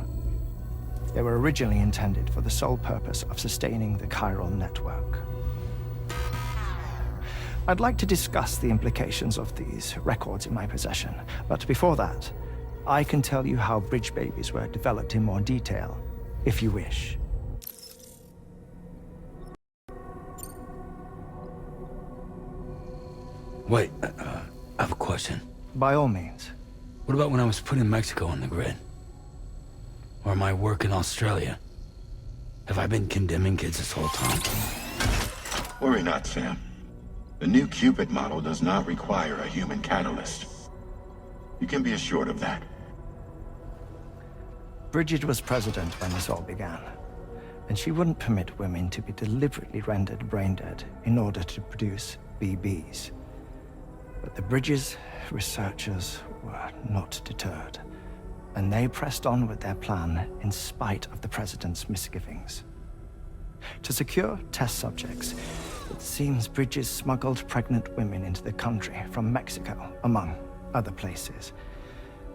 They were originally intended for the sole purpose of sustaining the chiral network. I'd like to discuss the implications of these records in my possession, but before that, I can tell you how Bridge Babies were developed in more detail, if you wish. Wait, I have a question. By all means. What about when I was putting Mexico on the grid? Or my work in Australia? Have I been condemning kids this whole time? Worry not, Sam. The new Cupid model does not require a human catalyst. You can be assured of that. Bridget was president when this all began, and she wouldn't permit women to be deliberately rendered brain-dead in order to produce BBs. But the Bridges researchers were not deterred. and they pressed on with their plan in spite of the President's misgivings. To secure test subjects, it seems Bridges smuggled pregnant women into the country from Mexico, among other places.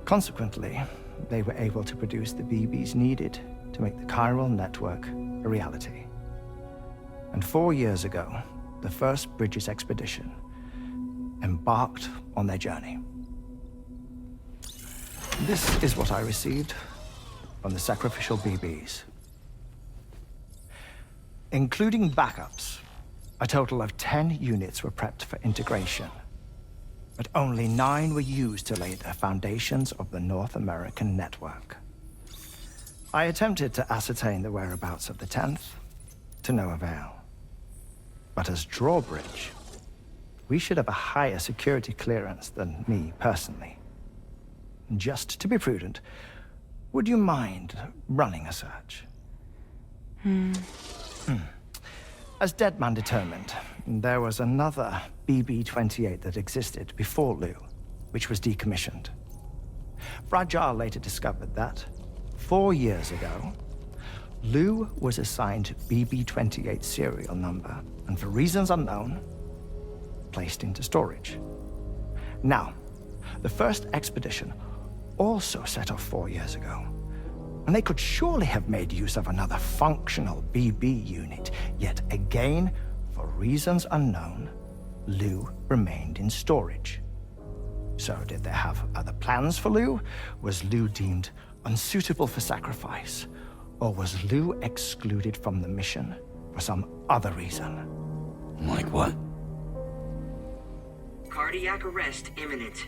Consequently, they were able to produce the BBs needed to make the chiral network a reality. And 4 years ago, the first Bridges expedition embarked on their journey. This is what I received from the sacrificial BBs. Including backups, a total of 10 units were prepped for integration, but only 9 were used to lay the foundations of the North American network. I attempted to ascertain the whereabouts of the 10th, to no avail. But as drawbridge, we should have a higher security clearance than me personally. Just to be prudent, would you mind running a search? As Deadman determined, there was another BB-28 that existed before Lou, which was decommissioned. Fragile later discovered that, 4 years ago, Lou was assigned BB-28 serial number, and for reasons unknown, placed into storage. Now, the first expedition also set off 4 years ago, and they could surely have made use of another functional BB unit, yet again, for reasons unknown, Lou remained in storage. So did they have other plans for Lou? Was Lou deemed unsuitable for sacrifice? Or was Lou excluded from the mission for some other reason? Like what? Cardiac arrest imminent.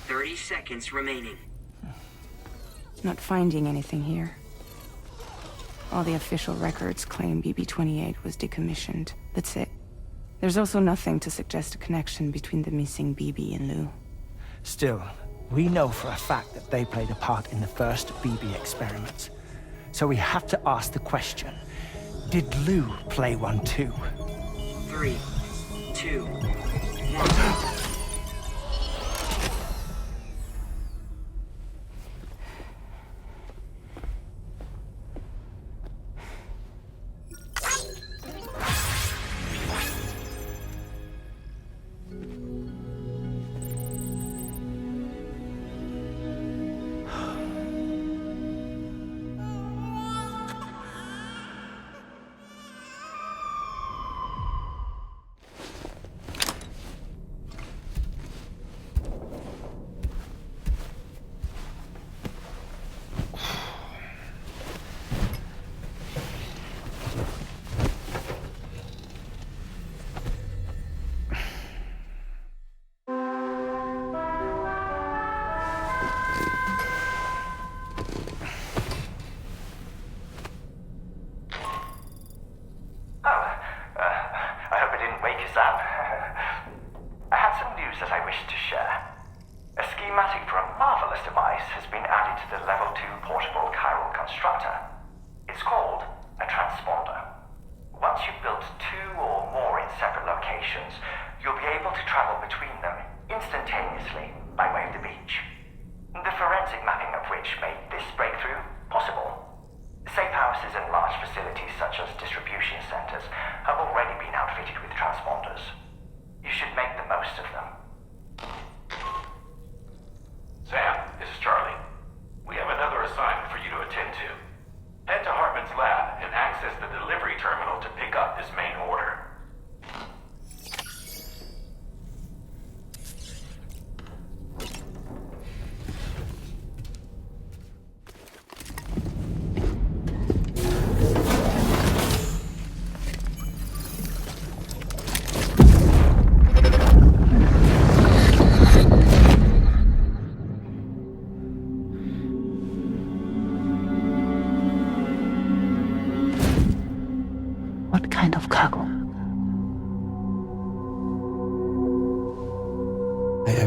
30 seconds remaining. Not finding anything here. All the official records claim BB-28 was decommissioned. That's it. There's also nothing to suggest a connection between the missing BB and Lou. Still, we know for a fact that they played a part in the first BB experiments. So we have to ask the question, did Lou play one too? 3, 2, 1.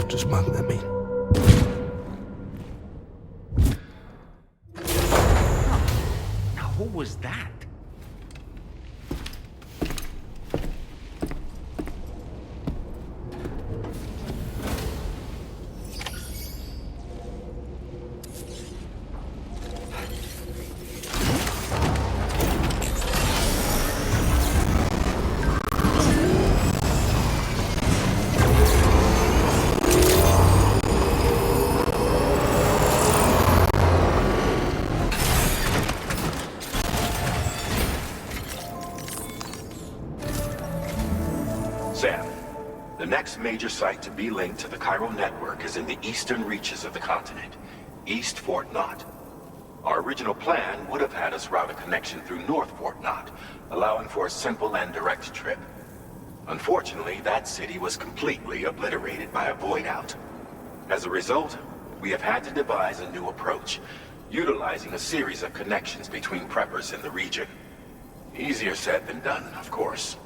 To smuggle them in. Now, who was that? Sam, the next major site to be linked to the chiral network is in the eastern reaches of the continent, East Fort Knott. Our original plan would have had us route a connection through North Fort Knott, allowing for a simple and direct trip. Unfortunately, that city was completely obliterated by a void-out. As a result, we have had to devise a new approach, utilizing a series of connections between preppers in the region. Easier said than done, of course.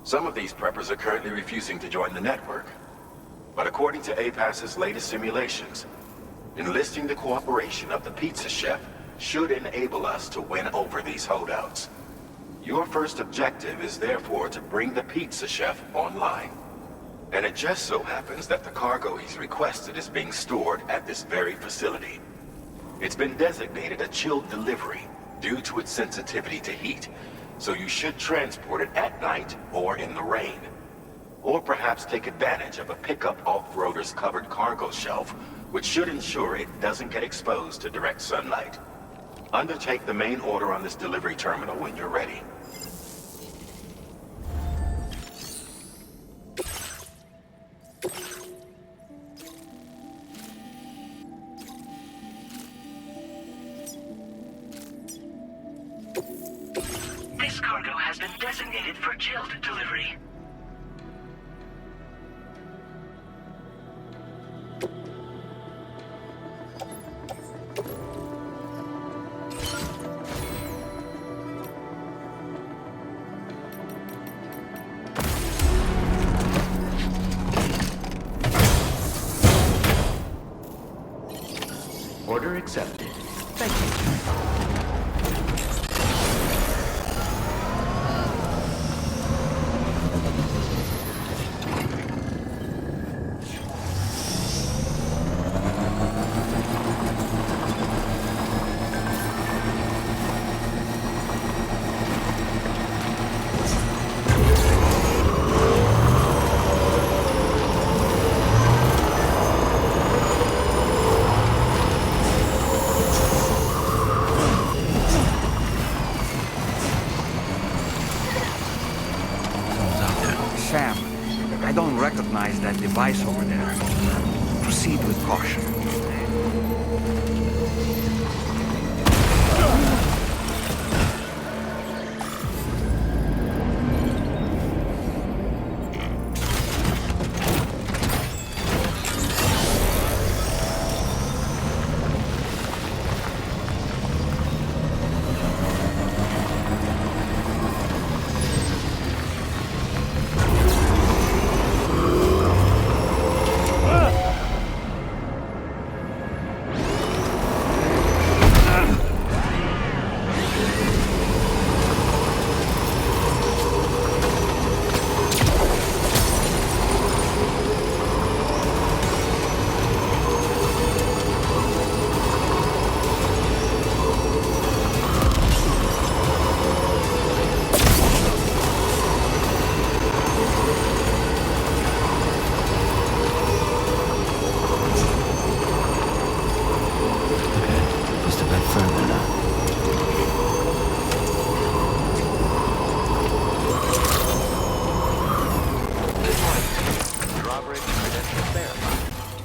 Some of these preppers are currently refusing to join the network. But according to APAS's latest simulations, enlisting the cooperation of the pizza chef should enable us to win over these holdouts. Your first objective is therefore to bring the pizza chef online. And it just so happens that the cargo he's requested is being stored at this very facility. It's been designated a chilled delivery due to its sensitivity to heat, so you should transport it at night or in the rain. Or perhaps take advantage of a pickup off-roader's covered cargo shelf, which should ensure it doesn't get exposed to direct sunlight. Undertake the main order on this delivery terminal when you're ready. This cargo has been designated for chilled delivery. Order accepted. Thank you. Sam, I don't recognize that device over there. Proceed with caution.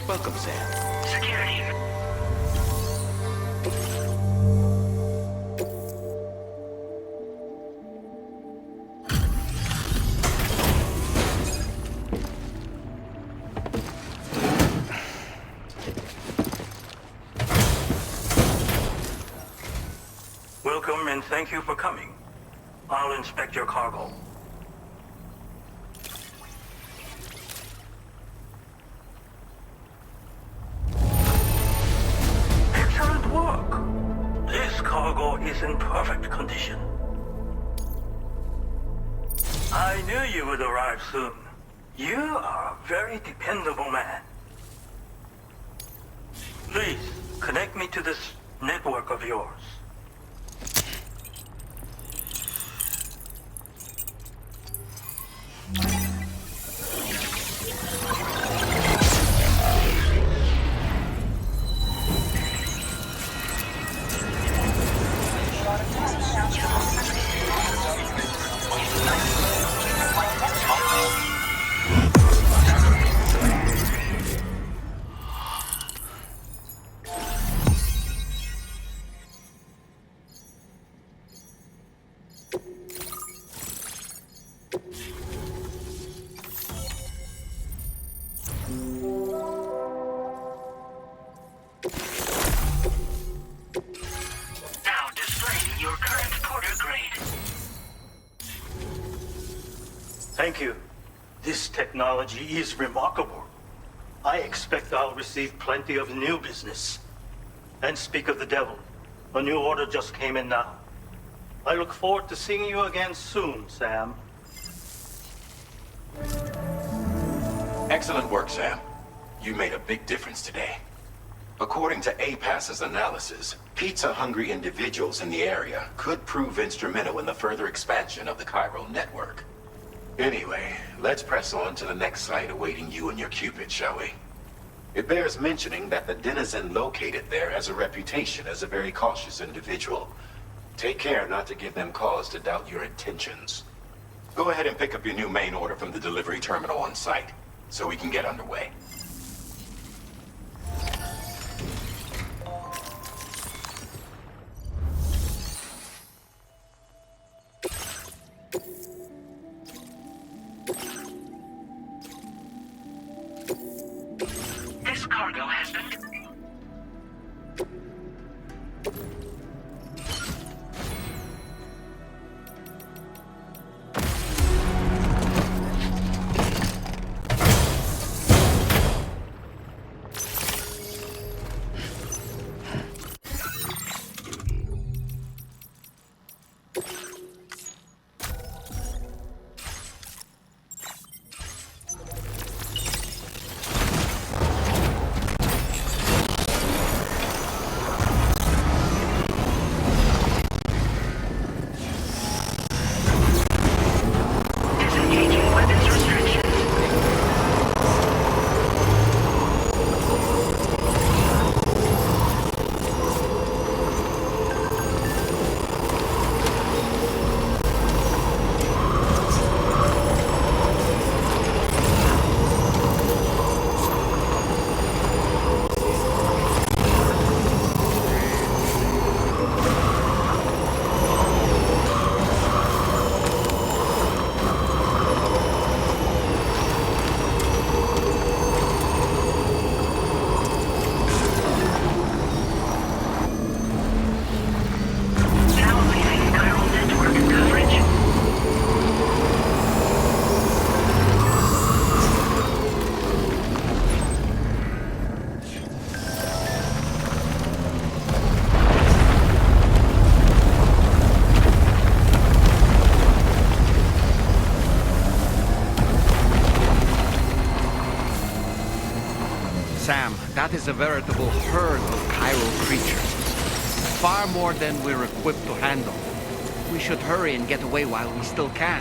Welcome, Sam. Security. Welcome and thank you for coming. I'll inspect your cargo. Excellent work. This cargo is in perfect condition. I knew you would arrive soon. You are a very dependable man. Please, connect me to this network of yours. Thank you. This technology is remarkable. I expect I'll receive plenty of new business. And speak of the devil, a new order just came in now. I look forward to seeing you again soon, Sam. Excellent work, Sam. You made a big difference today. According to APAS's analysis, pizza-hungry individuals in the area could prove instrumental in the further expansion of the chiral network. Anyway, let's press on to the next site awaiting you and your Cupid, shall we? It bears mentioning that the denizen located there has a reputation as a very cautious individual. Take care not to give them cause to doubt your intentions. Go ahead and pick up your new main order from the delivery terminal on site, so we can get underway. This cargo has been... Sam, that is a veritable herd of chiral creatures. Far more than we're equipped to handle. We should hurry and get away while we still can.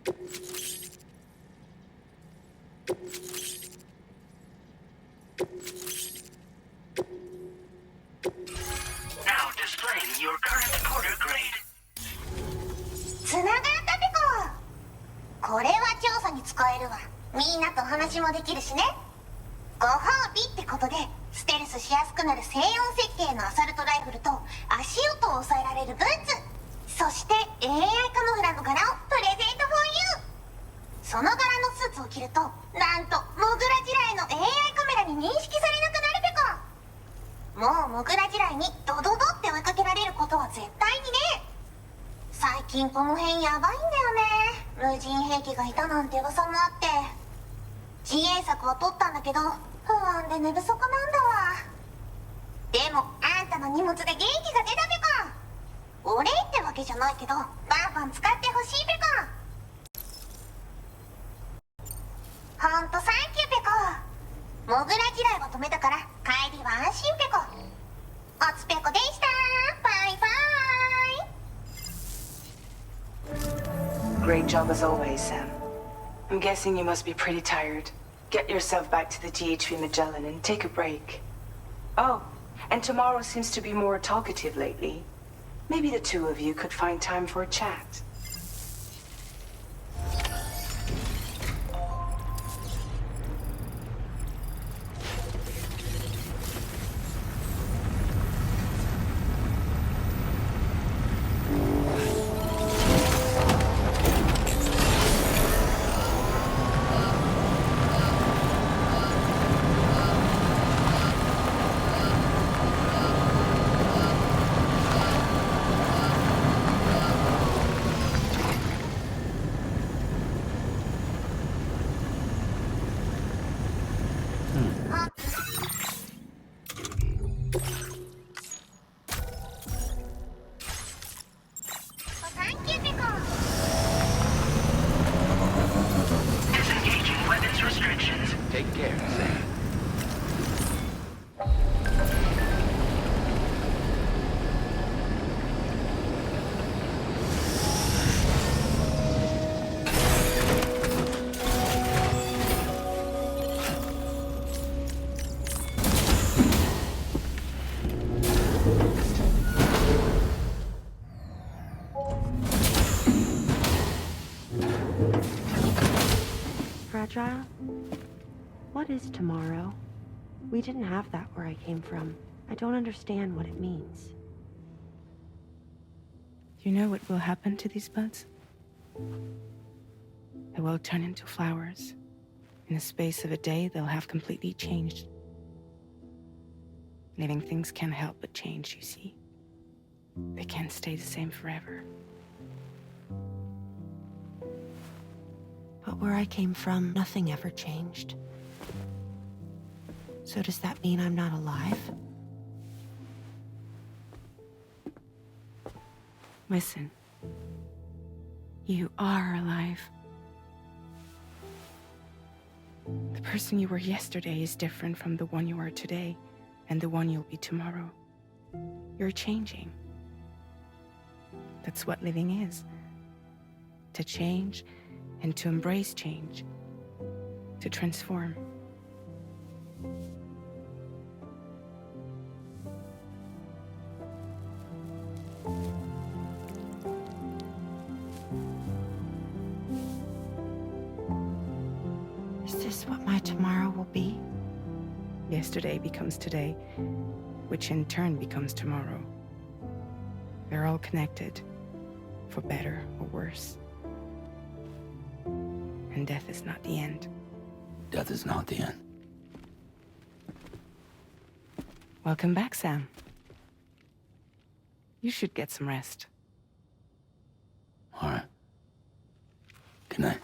Now displaying your current porter grade. つながったペコ。これは調査に使えるわ。みんなと話もできるしね。ご褒美ってことでステルスしやすくなる静音設計のアサルトライフルと足音を抑えられるブーツ、そして AI カモフラの柄をプレゼント for you。 その柄のスーツを着るとなんとモグラ地雷の AI カメラに認識されなくなるペコ。もうモグラ地雷にドドドって追いかけられることは絶対にね。最近この辺やばいんだよね。無人兵器がいたなんて噂もあって、自衛策は取ったんだけど不安で寝不足なんだわ。でもあんたの荷物で元気が出たペコ。お礼ってわけじゃないけどバンバン使ってほしいペコ。ほんとサンキューペコ。モグラ地雷を止めたから帰りは安心ペコ。おつペコでした。バイバイ。Great job as always, Sam. I'm guessing you must be pretty tired. Get yourself back to the DHV Magellan and take a break. Oh, and tomorrow seems to be more talkative lately. Maybe the two of you could find time for a chat. Disengaging weapons restrictions. Take care, Sam. Fragile? What is tomorrow? We didn't have that where I came from. I don't understand what it means. You know what will happen to these buds? They will turn into flowers. In the space of a day, they'll have completely changed. Living things can't help but change, you see. They can't stay the same forever. But where I came from, nothing ever changed. So does that mean I'm not alive? Listen. You are alive. The person you were yesterday is different from the one you are today, and the one you'll be tomorrow. You're changing. That's what living is. To change, and to embrace change. To transform. Is this what my tomorrow will be? Yesterday becomes today, which in turn becomes tomorrow. They're all connected, for better or worse. And death is not the end. Death is not the end. Welcome back, Sam. You should get some rest. All right. Good night.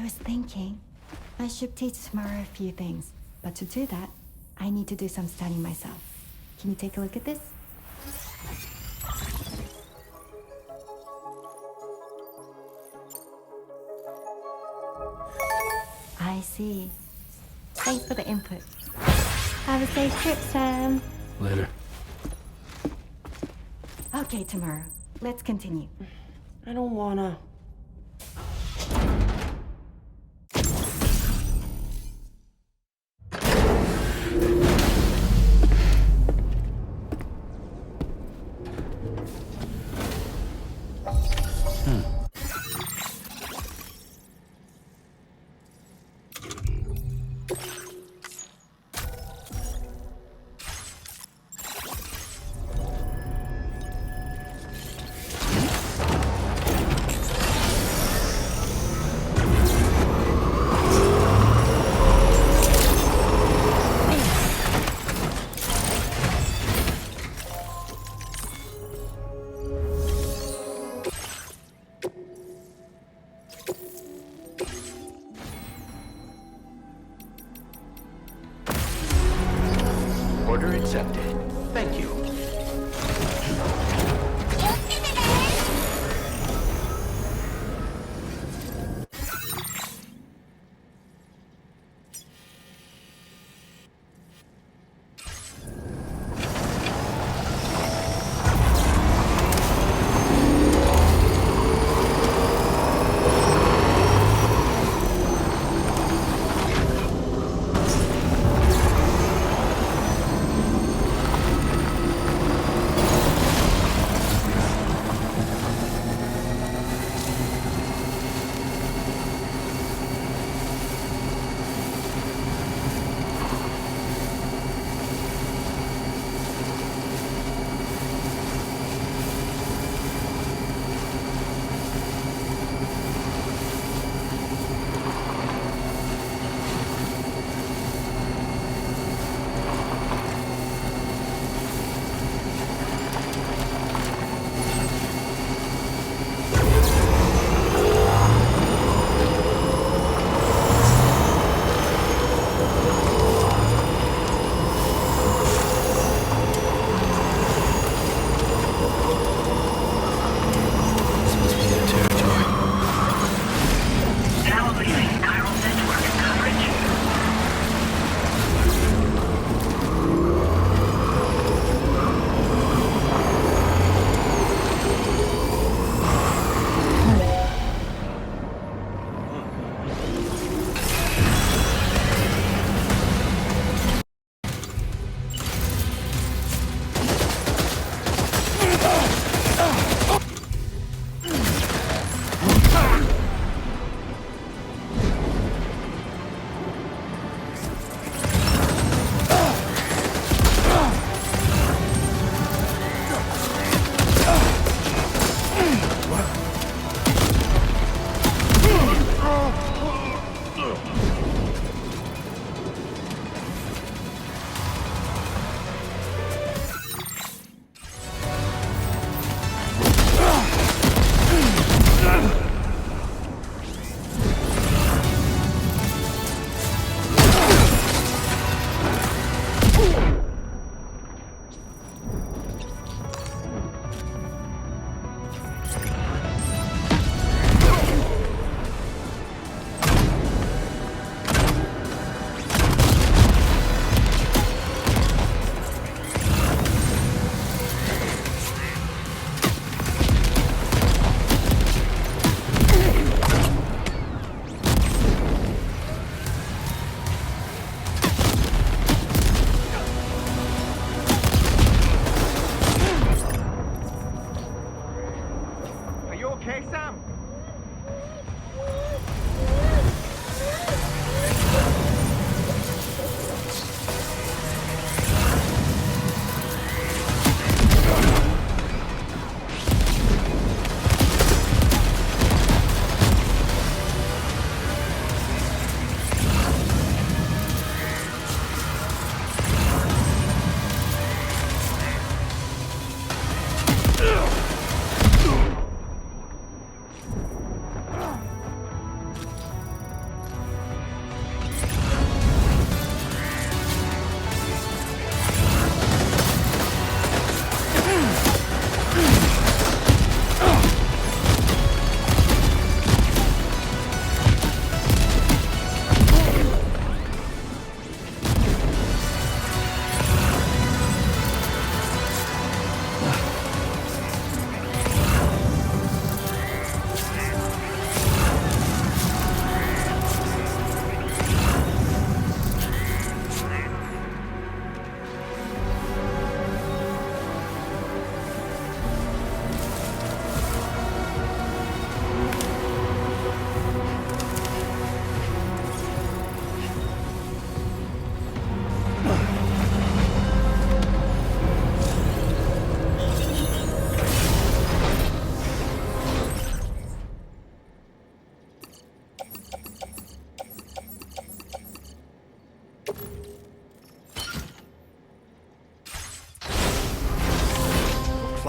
was thinking I should teach Tomorrow a few things, but to do that, I need to do some studying myself. Can you take a look at this? I see. Thanks for the input. Have a safe trip, Sam. Later. Okay, Tomorrow. Let's continue. I don't wanna. Order accepted. Thank you.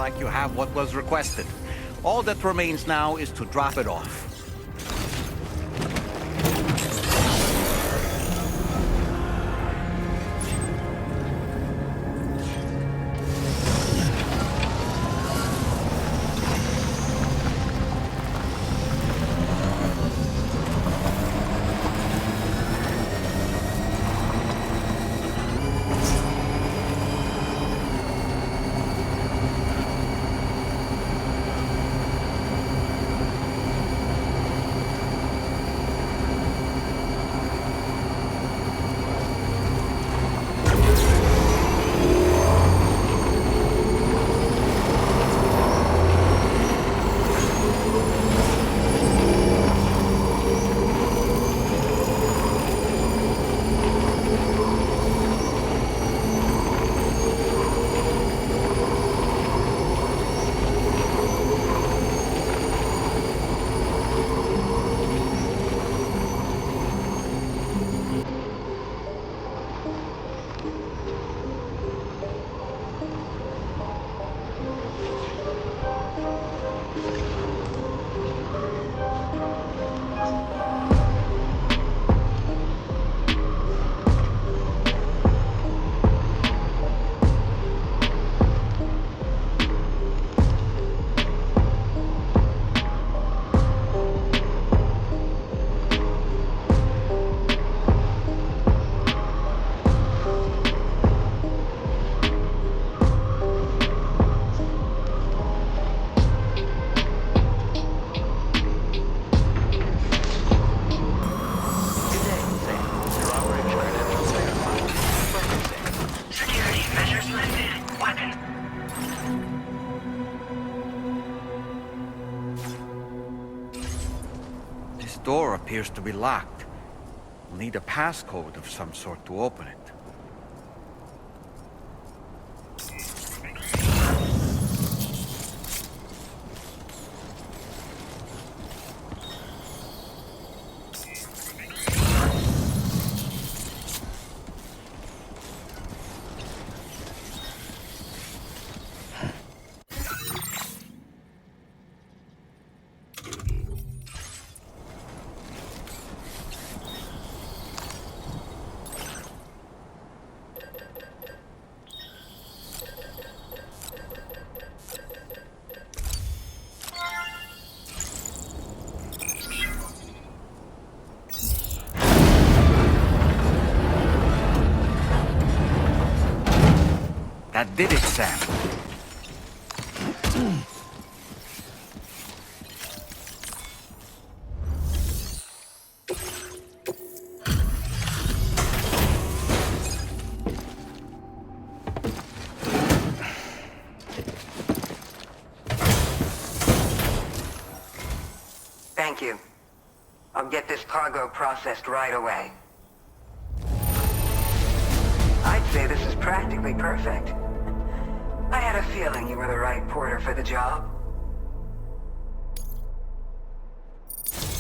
like you have what was requested. All that remains now is to drop it off. Door appears to be locked. We'll need a passcode of some sort to open it. That did it, Sam. Thank you. I'll get this cargo processed right away. I'd say this is practically perfect. I had a feeling you were the right porter for the job.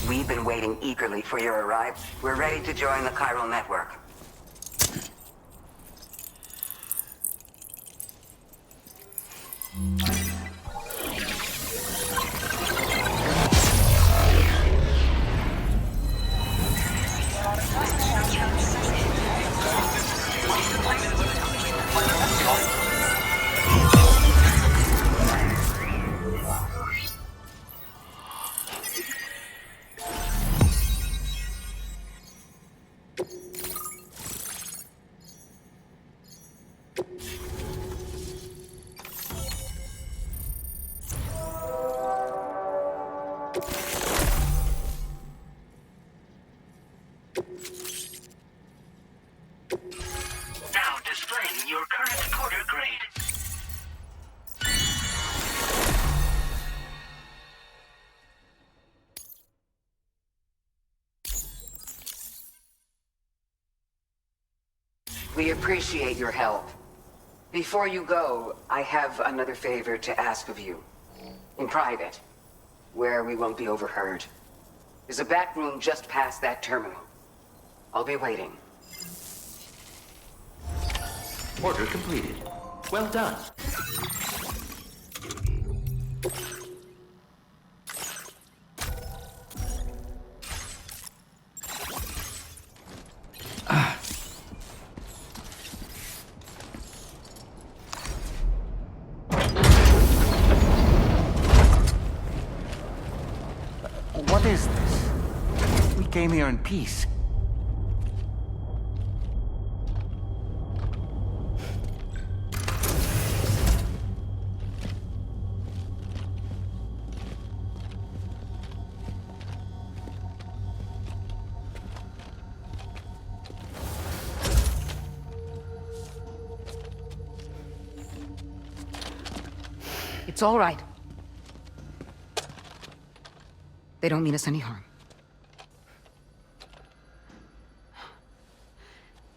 We've been waiting eagerly for your arrival. We're ready to join the chiral network. Now displaying your current porter grade. We appreciate your help. Before you go, I have another favor to ask of you. In private, where we won't be overheard. There's a back room just past that terminal. I'll be waiting. Order completed. Well done. What is this? We came here in peace. It's all right. They don't mean us any harm.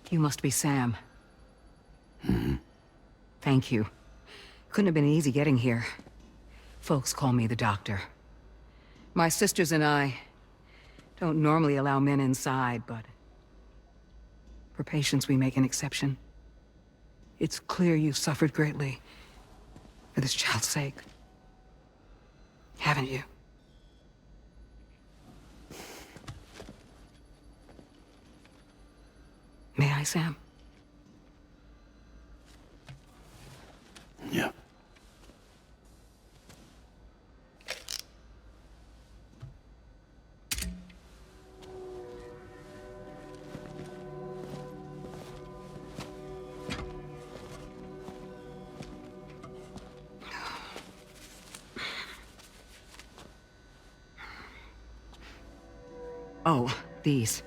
You must be Sam. Thank you. Couldn't have been easy getting here. Folks call me the doctor. My sisters and I don't normally allow men inside, but for patients we make an exception. It's clear you've suffered greatly for this child's sake. Haven't you? May I, Sam? Yeah. Oh, these.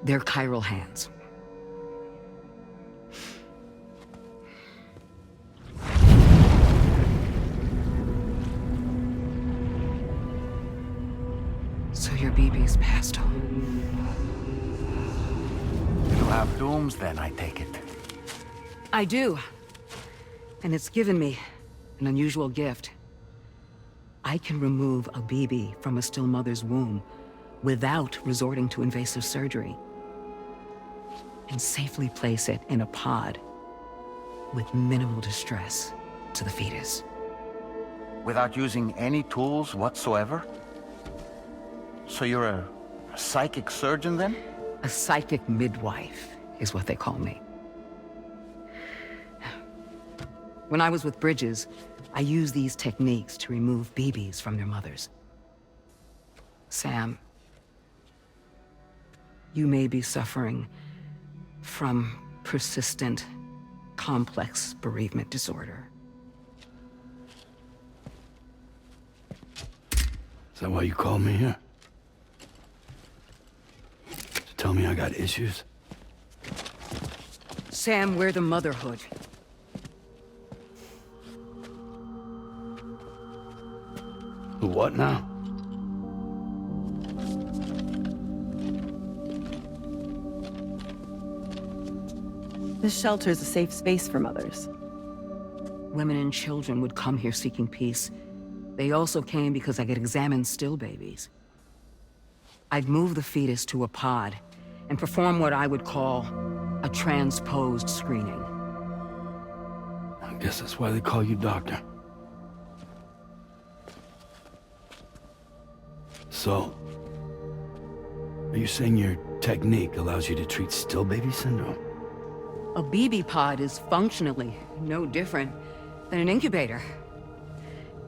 They're chiral hands. So your BB's passed on. You have dooms then, I take it. I do. And it's given me an unusual gift. I can remove a BB from a still mother's womb without resorting to invasive surgery, and safely place it in a pod with minimal distress to the fetus. Without using any tools whatsoever? So you're a psychic surgeon then? A psychic midwife is what they call me. When I was with Bridges, I used these techniques to remove BBs from their mothers. Sam, you may be suffering from persistent, complex bereavement disorder. Is that why you called me here? To tell me I got issues? Sam, we're the motherhood. The what now? This shelter is a safe space for mothers. Women and children would come here seeking peace. They also came because I could examine still babies. I'd move the fetus to a pod and perform what I would call a transposed screening. I guess that's why they call you doctor. So, are you saying your technique allows you to treat still baby syndrome? A BB pod is functionally no different than an incubator.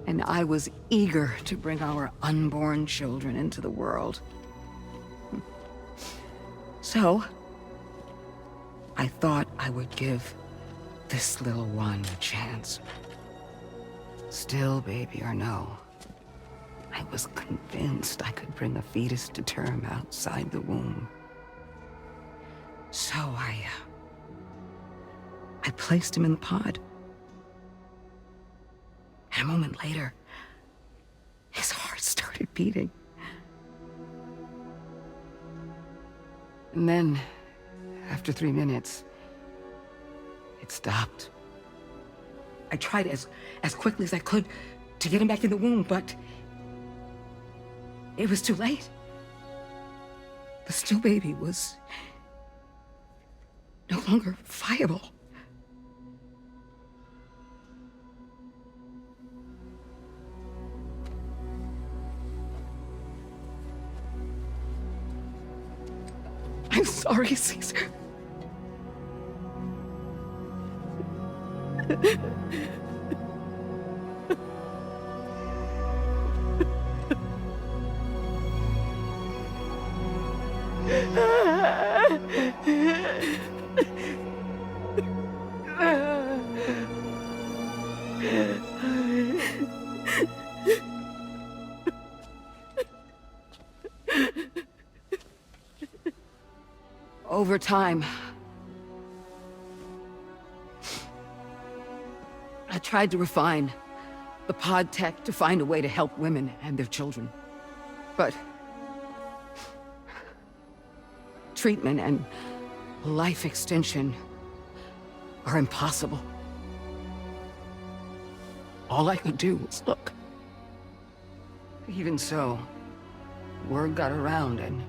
And I was eager to bring our unborn children into the world. So, I thought I would give this little one a chance. Still baby or no, I was convinced I could bring a fetus to term outside the womb. So I placed him in the pod. And a moment later, his heart started beating. And then, after 3 minutes, it stopped. I tried as quickly as I could to get him back in the womb, but it was too late. The still baby was no longer viable. I'm sorry, Caesar. Over time, I tried to refine the pod tech to find a way to help women and their children. But treatment and life extension are impossible. All I could do was look. Even so, word got around and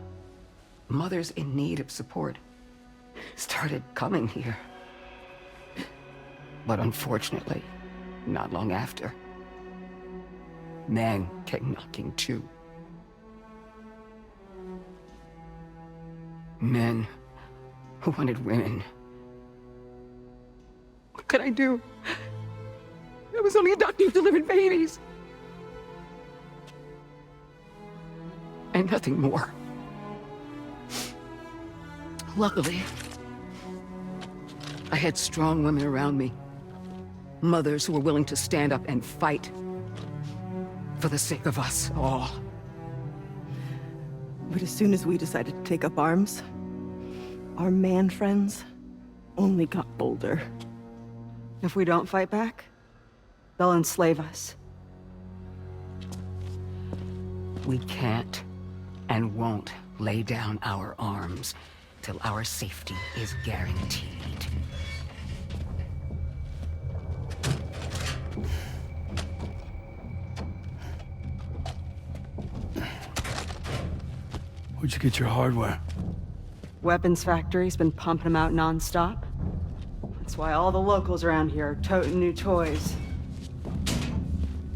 mothers in need of support started coming here. But unfortunately, not long after, men came knocking too. Men who wanted women. What could I do? I was only a doctor who delivered babies. And nothing more. Luckily, I had strong women around me. Mothers who were willing to stand up and fight for the sake of us all. But as soon as we decided to take up arms, our man friends only got bolder. If we don't fight back, they'll enslave us. We can't and won't lay down our arms till our safety is guaranteed. Where'd you get your hardware? Weapons factory's been pumping them out non-stop. That's why all the locals around here are toting new toys.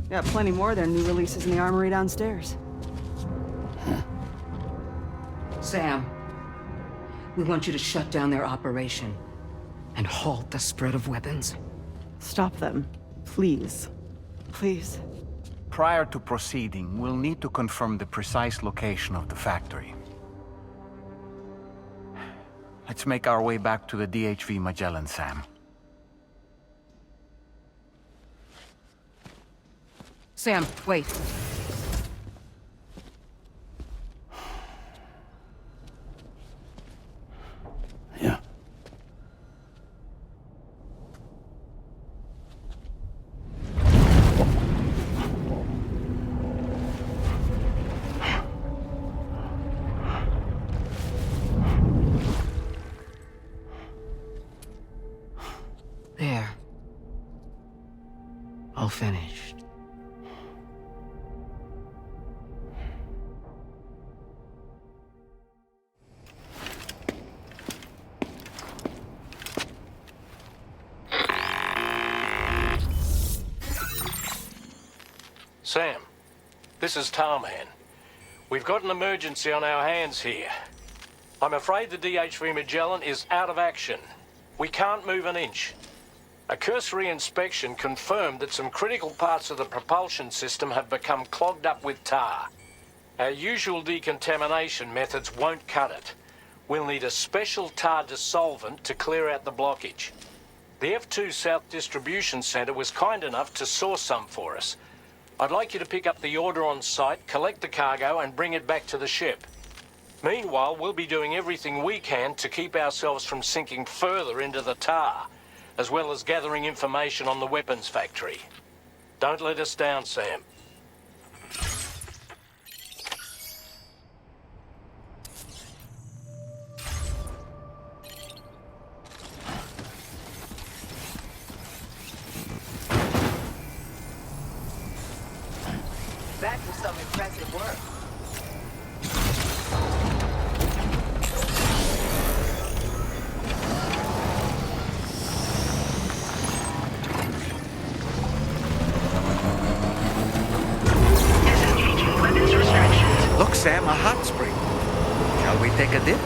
Got plenty more of their new releases in the armory downstairs. Sam, we want you to shut down their operation and halt the spread of weapons. Stop them, please. Please. Prior to proceeding, we'll need to confirm the precise location of the factory. Let's make our way back to the DHV Magellan, Sam. Sam, wait. Yeah. There. All finished. Sam, this is Tarman. We've got an emergency on our hands here. I'm afraid the DHV Magellan is out of action. We can't move an inch. A cursory inspection confirmed that some critical parts of the propulsion system have become clogged up with tar. Our usual decontamination methods won't cut it. We'll need a special tar dissolvent to clear out the blockage. The F2 South Distribution Center was kind enough to source some for us. I'd like you to pick up the order on site, collect the cargo, and bring it back to the ship. Meanwhile, we'll be doing everything we can to keep ourselves from sinking further into the tar, as well as gathering information on the weapons factory. Don't let us down, Sam. That was some impressive work. Look, Sam, a hot spring. Shall we take a dip?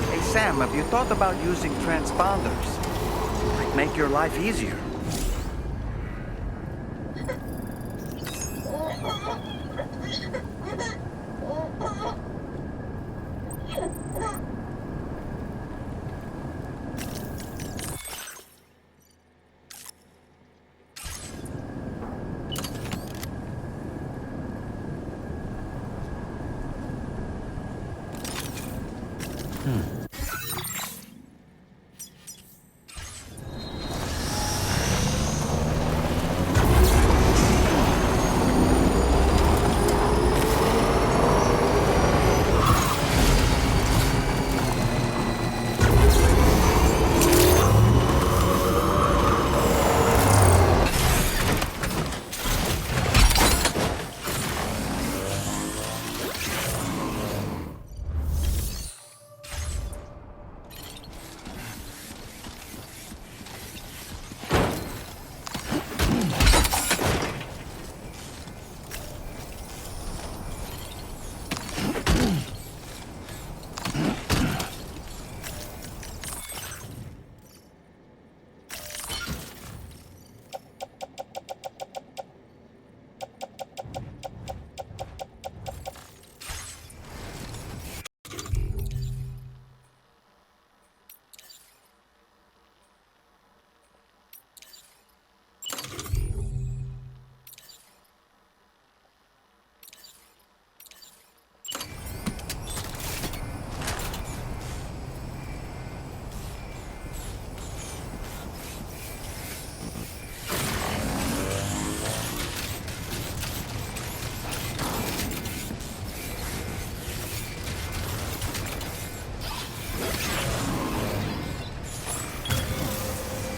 They Sam, have you thought about using transponders? Might make your life easier.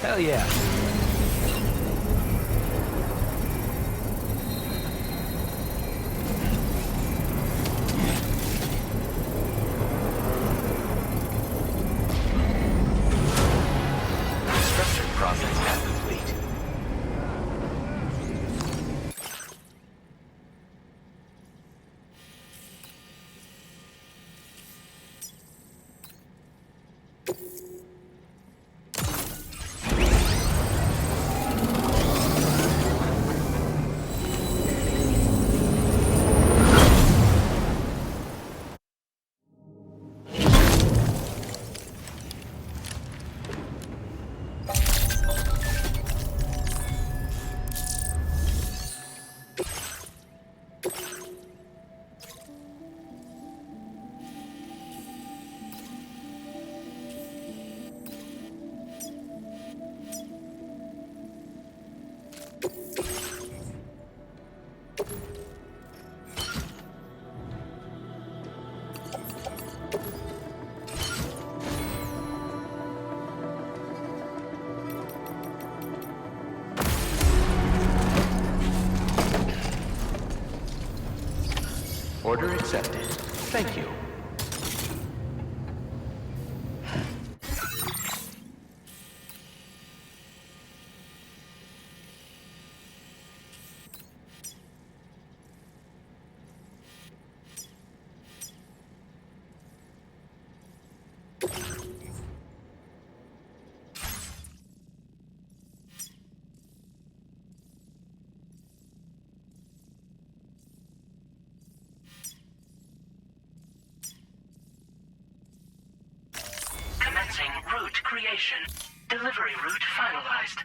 Hell yeah. Construction process now complete. Order accepted. Thank you. Commencing route creation. Delivery route finalized.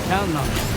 Counting on it.